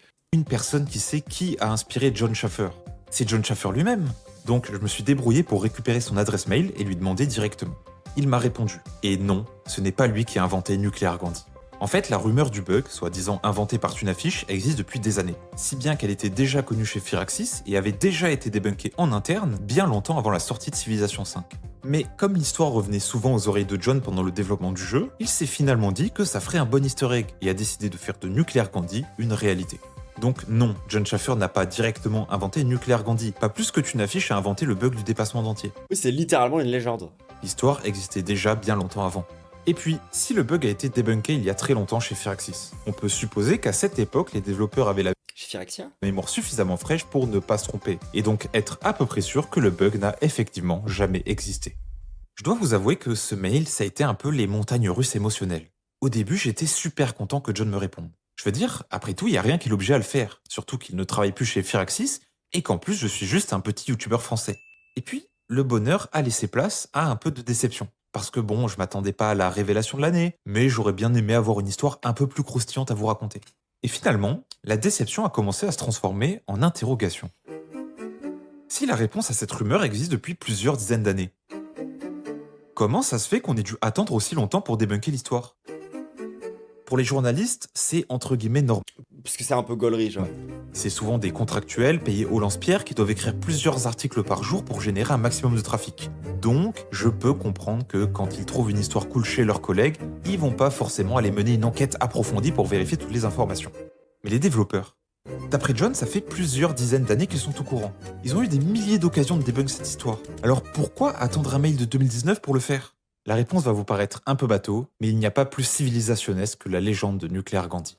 personne qui sait qui a inspiré John Schaffer. C'est John Schaffer lui-même. Donc je me suis débrouillé pour récupérer son adresse mail et lui demander directement. Il m'a répondu. Et non, ce n'est pas lui qui a inventé Nuclear Gandhi. En fait, la rumeur du bug, soi-disant inventée par Tunafish, existe depuis des années. Si bien qu'elle était déjà connue chez Firaxis et avait déjà été débunkée en interne bien longtemps avant la sortie de Civilization 5. Mais comme l'histoire revenait souvent aux oreilles de John pendant le développement du jeu, il s'est finalement dit que ça ferait un bon easter egg et a décidé de faire de Nuclear Gandhi une réalité. Donc non, John Schaffer n'a pas directement inventé Nuclear Gandhi, pas plus que Tunafish a inventé le bug du dépassement d'entier. Oui, c'est littéralement une légende. L'histoire existait déjà bien longtemps avant. Et puis, si le bug a été débunké il y a très longtemps chez Firaxis, on peut supposer qu'à cette époque, les développeurs avaient la Chez Phyrexia? mémoire suffisamment fraîche pour ne pas se tromper, et donc être à peu près sûr que le bug n'a effectivement jamais existé. Je dois vous avouer que ce mail, ça a été un peu les montagnes russes émotionnelles. Au début, j'étais super content que John me réponde. Je veux dire, après tout, il n'y a rien qui l'obligeait à le faire, surtout qu'il ne travaille plus chez Firaxis, et qu'en plus, je suis juste un petit youtubeur français. Et puis, le bonheur a laissé place à un peu de déception. Parce que bon, je m'attendais pas à la révélation de l'année, mais j'aurais bien aimé avoir une histoire un peu plus croustillante à vous raconter. Et finalement, la déception a commencé à se transformer en interrogation. Si la réponse à cette rumeur existe depuis plusieurs dizaines d'années, comment ça se fait qu'on ait dû attendre aussi longtemps pour débunker l'histoire? Pour les journalistes, c'est entre guillemets normal. Parce que c'est un peu gaulerie, genre. C'est souvent des contractuels payés au lance-pierre qui doivent écrire plusieurs articles par jour pour générer un maximum de trafic. Donc, je peux comprendre que quand ils trouvent une histoire cool chez leurs collègues, ils vont pas forcément aller mener une enquête approfondie pour vérifier toutes les informations. Mais les développeurs, d'après John, ça fait plusieurs dizaines d'années qu'ils sont au courant. Ils ont eu des milliers d'occasions de débunk cette histoire. Alors pourquoi attendre un mail de 2019 pour le faire? La réponse va vous paraître un peu bateau, mais il n'y a pas plus civilisationnesque que la légende de Nuclear Gandhi.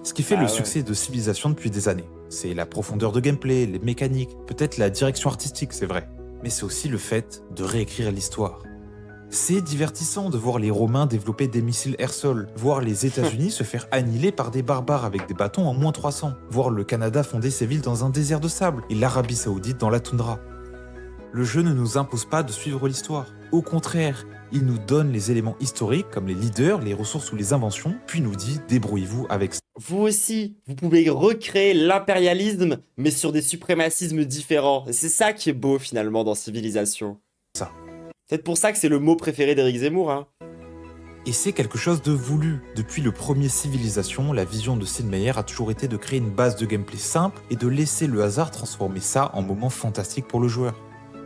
Ce qui fait Ah le ouais. succès de Civilization depuis des années, c'est la profondeur de gameplay, les mécaniques, peut-être la direction artistique, c'est vrai. Mais c'est aussi le fait de réécrire l'histoire. C'est divertissant de voir les Romains développer des missiles air-sol, voir les États-Unis se faire annihiler par des barbares avec des bâtons en moins 300, voir le Canada fonder ses villes dans un désert de sable et l'Arabie Saoudite dans la toundra. Le jeu ne nous impose pas de suivre l'histoire. Au contraire, il nous donne les éléments historiques comme les leaders, les ressources ou les inventions, puis nous dit débrouillez-vous avec ça. Vous aussi, vous pouvez recréer l'impérialisme, mais sur des suprémacismes différents. Et c'est ça qui est beau finalement dans Civilisation. Ça. Peut-être pour ça que c'est le mot préféré d'Éric Zemmour, hein. Et c'est quelque chose de voulu. Depuis le premier Civilization, la vision de Sid Meier a toujours été de créer une base de gameplay simple et de laisser le hasard transformer ça en moment fantastique pour le joueur.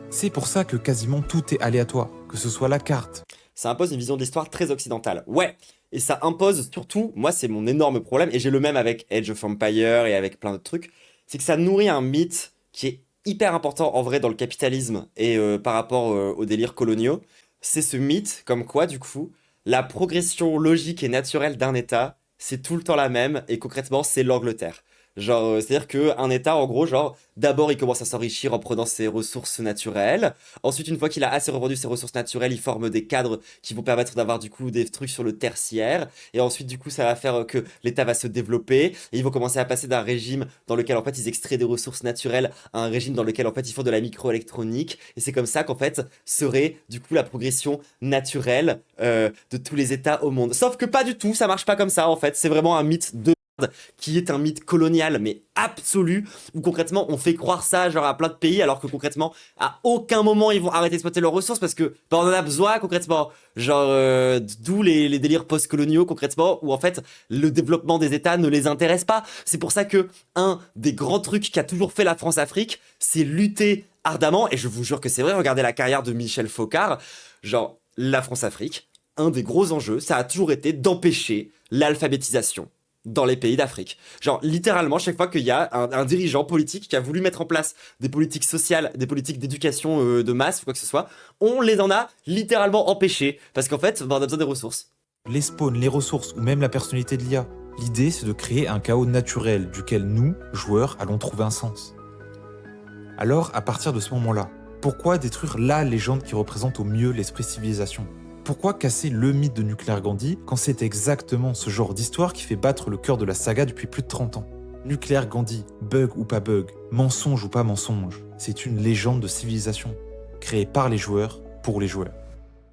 C'est pour ça que quasiment tout est aléatoire, que ce soit la carte, Ça impose une vision de l'histoire très occidentale. Ouais, et ça impose surtout, moi c'est mon énorme problème, et j'ai le même avec Age of Empires et avec plein d'autres trucs, c'est que ça nourrit un mythe qui est hyper important en vrai dans le capitalisme et par rapport aux délires coloniaux. C'est ce mythe comme quoi du coup, la progression logique et naturelle d'un État, c'est tout le temps la même, et concrètement c'est l'Angleterre. Genre, c'est-à-dire qu'un État, en gros, genre, d'abord, il commence à s'enrichir en prenant ses ressources naturelles. Ensuite, une fois qu'il a assez revendu ses ressources naturelles, il forme des cadres qui vont permettre d'avoir, du coup, des trucs sur le tertiaire. Et ensuite, du coup, ça va faire que l'État va se développer. Et ils vont commencer à passer d'un régime dans lequel, en fait, ils extraient des ressources naturelles à un régime dans lequel, en fait, ils font de la microélectronique. Et c'est comme ça qu'en fait, serait, du coup, la progression naturelle de tous les États au monde. Sauf que pas du tout, ça marche pas comme ça, en fait. C'est vraiment un mythe de qui est un mythe colonial mais absolu où concrètement on fait croire ça genre à plein de pays alors que concrètement à aucun moment ils vont arrêter d'exploiter leurs ressources parce que bah, on en a besoin concrètement genre d'où les délires post-coloniaux concrètement où en fait le développement des États ne les intéresse pas. C'est pour ça que un des grands trucs qu'a toujours fait la France-Afrique c'est lutter ardemment et je vous jure que c'est vrai, regardez la carrière de Michel Focard, genre la France-Afrique, un des gros enjeux ça a toujours été d'empêcher l'alphabétisation dans les pays d'Afrique. Genre, littéralement, chaque fois qu'il y a un dirigeant politique qui a voulu mettre en place des politiques sociales, des politiques d'éducation de masse, ou quoi que ce soit, on les en a littéralement empêchés. Parce qu'en fait, bah, on a besoin des ressources. Les spawns, les ressources ou même la personnalité de l'IA. L'idée, c'est de créer un chaos naturel duquel nous, joueurs, allons trouver un sens. Alors, à partir de ce moment-là, pourquoi détruire la légende qui représente au mieux l'esprit civilisation ? Pourquoi casser le mythe de Nuclear Gandhi quand c'est exactement ce genre d'histoire qui fait battre le cœur de la saga depuis plus de 30 ans ? Nuclear Gandhi, bug ou pas bug, mensonge ou pas mensonge, c'est une légende de civilisation, créée par les joueurs, pour les joueurs.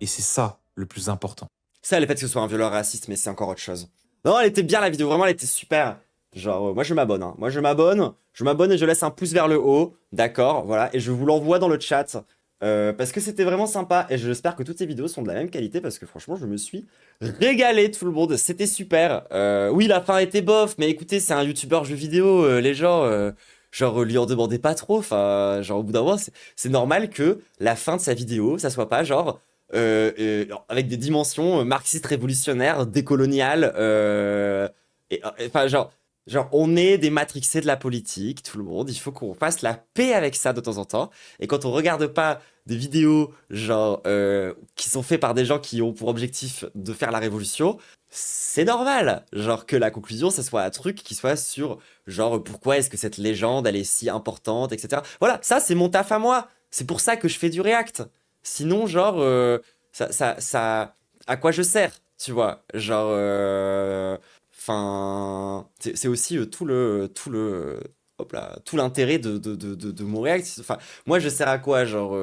Et c'est ça le plus important. Ça, le fait que ce soit un violeur raciste, mais c'est encore autre chose. Non, elle était bien la vidéo, vraiment, elle était super. Genre, moi je m'abonne, hein. Moi je m'abonne et je laisse un pouce vers le haut, d'accord, voilà, et je vous l'envoie dans le chat. Parce que c'était vraiment sympa et j'espère que toutes ces vidéos sont de la même qualité parce que franchement je me suis régalé tout le monde, c'était super. Oui la fin était bof mais écoutez c'est un youtubeur jeux vidéo, les gens genre lui en demandez pas trop, enfin genre au bout d'un moment c'est normal que la fin de sa vidéo ça soit pas genre avec des dimensions marxistes révolutionnaires, décoloniales enfin genre, on est des matrixés de la politique, tout le monde. Il faut qu'on fasse la paix avec ça de temps en temps. Et quand on regarde pas des vidéos, genre, qui sont faites par des gens qui ont pour objectif de faire la révolution, c'est normal. Genre, que la conclusion, ça soit un truc qui soit sur, genre, pourquoi est-ce que cette légende, elle est si importante, etc. Voilà, ça, c'est mon taf à moi. C'est pour ça que je fais du React. Sinon, genre, à quoi je sers, tu vois? Genre, enfin, c'est aussi hop là, tout l'intérêt de mon React. Enfin, moi, je sers à quoi? Genre,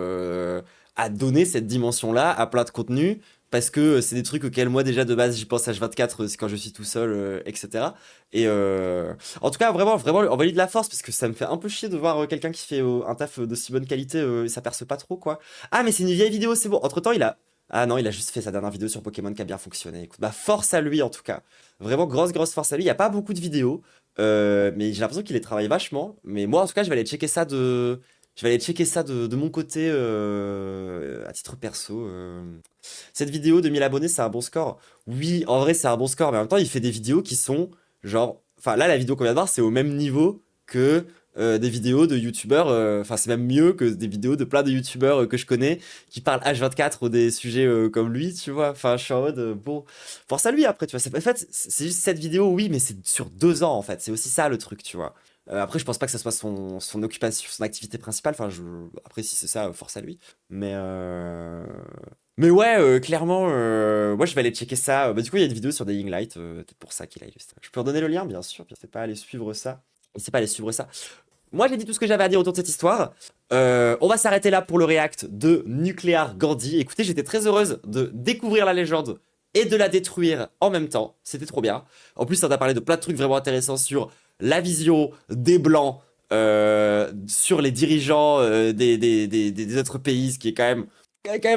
à donner cette dimension-là à plein de contenus, parce que c'est des trucs auxquels moi, déjà, de base, j'y pense H24 c'est quand je suis tout seul, etc. Et en tout cas, vraiment, vraiment, envoyez de la force, parce que ça me fait un peu chier de voir quelqu'un qui fait un taf de si bonne qualité, et ça perce pas trop, quoi. Ah, mais c'est une vieille vidéo, c'est bon. Entre-temps, il a... Ah non, il a juste fait sa dernière vidéo sur Pokémon qui a bien fonctionné. Écoute, bah force à lui en tout cas. Vraiment grosse force à lui. Il n'y a pas beaucoup de vidéos, mais j'ai l'impression qu'il les travaille vachement. Mais moi en tout cas, je vais aller checker ça de mon côté à titre perso. Cette vidéo de 1000 abonnés, c'est un bon score. Oui, en vrai, c'est un bon score, mais en même temps, il fait des vidéos qui sont genre. Enfin, là, la vidéo qu'on vient de voir, c'est au même niveau que des vidéos de youtubeurs. Enfin, c'est même mieux que des vidéos de plein de youtubeurs que je connais qui parlent H24 des sujets comme lui, tu vois. Enfin, je suis en mode, bon, force à lui après, tu vois. En fait, c'est juste cette vidéo, oui, mais c'est sur 2 ans en fait. C'est aussi ça le truc, tu vois. Après, je pense pas que ça soit son occupation, son activité principale. Enfin, après, si c'est ça, force à lui. Mais, mais ouais, clairement, moi je vais aller checker ça. Bah, du coup, il y a une vidéo sur Dying Light, peut-être pour ça qu'il a illustré. Je peux redonner le lien, bien sûr. N'hésitez pas à aller suivre ça. N'hésitez pas à aller suivre ça. Moi, j'ai dit tout ce que j'avais à dire autour de cette histoire. On va s'arrêter là pour le react de Nuclear Gandhi. Écoutez, j'étais très heureuse de découvrir la légende et de la détruire en même temps. C'était trop bien. En plus, ça t'a parlé de plein de trucs vraiment intéressants sur la vision des Blancs, sur les dirigeants des autres pays, ce qui est quand même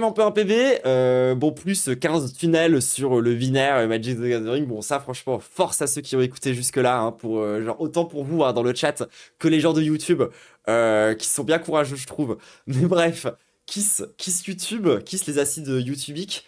un peu un PV. Bon, plus 15 tunnels sur le Vinaire, Magic the Gathering. Bon, ça, franchement, force à ceux qui ont écouté jusque-là. Hein, pour, genre, autant pour vous hein, dans le chat que les gens de YouTube, qui sont bien courageux, je trouve. Mais bref, kiss YouTube, kiss les acides YouTubiques.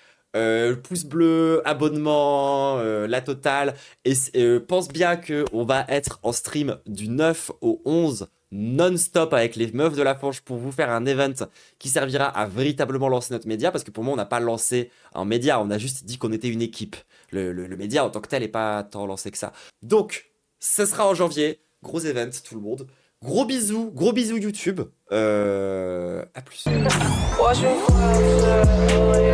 Pouce bleu, abonnement, la totale. Et pense bien qu'on va être en stream du 9 au 11 non-stop avec les meufs de la Fange pour vous faire un event qui servira à véritablement lancer notre média, parce que pour moi on n'a pas lancé un média, on a juste dit qu'on était une équipe. Le média en tant que tel n'est pas tant lancé que ça. Donc, ce sera en janvier. Gros event tout le monde. Gros bisous YouTube. À plus. Watch me fly to LA.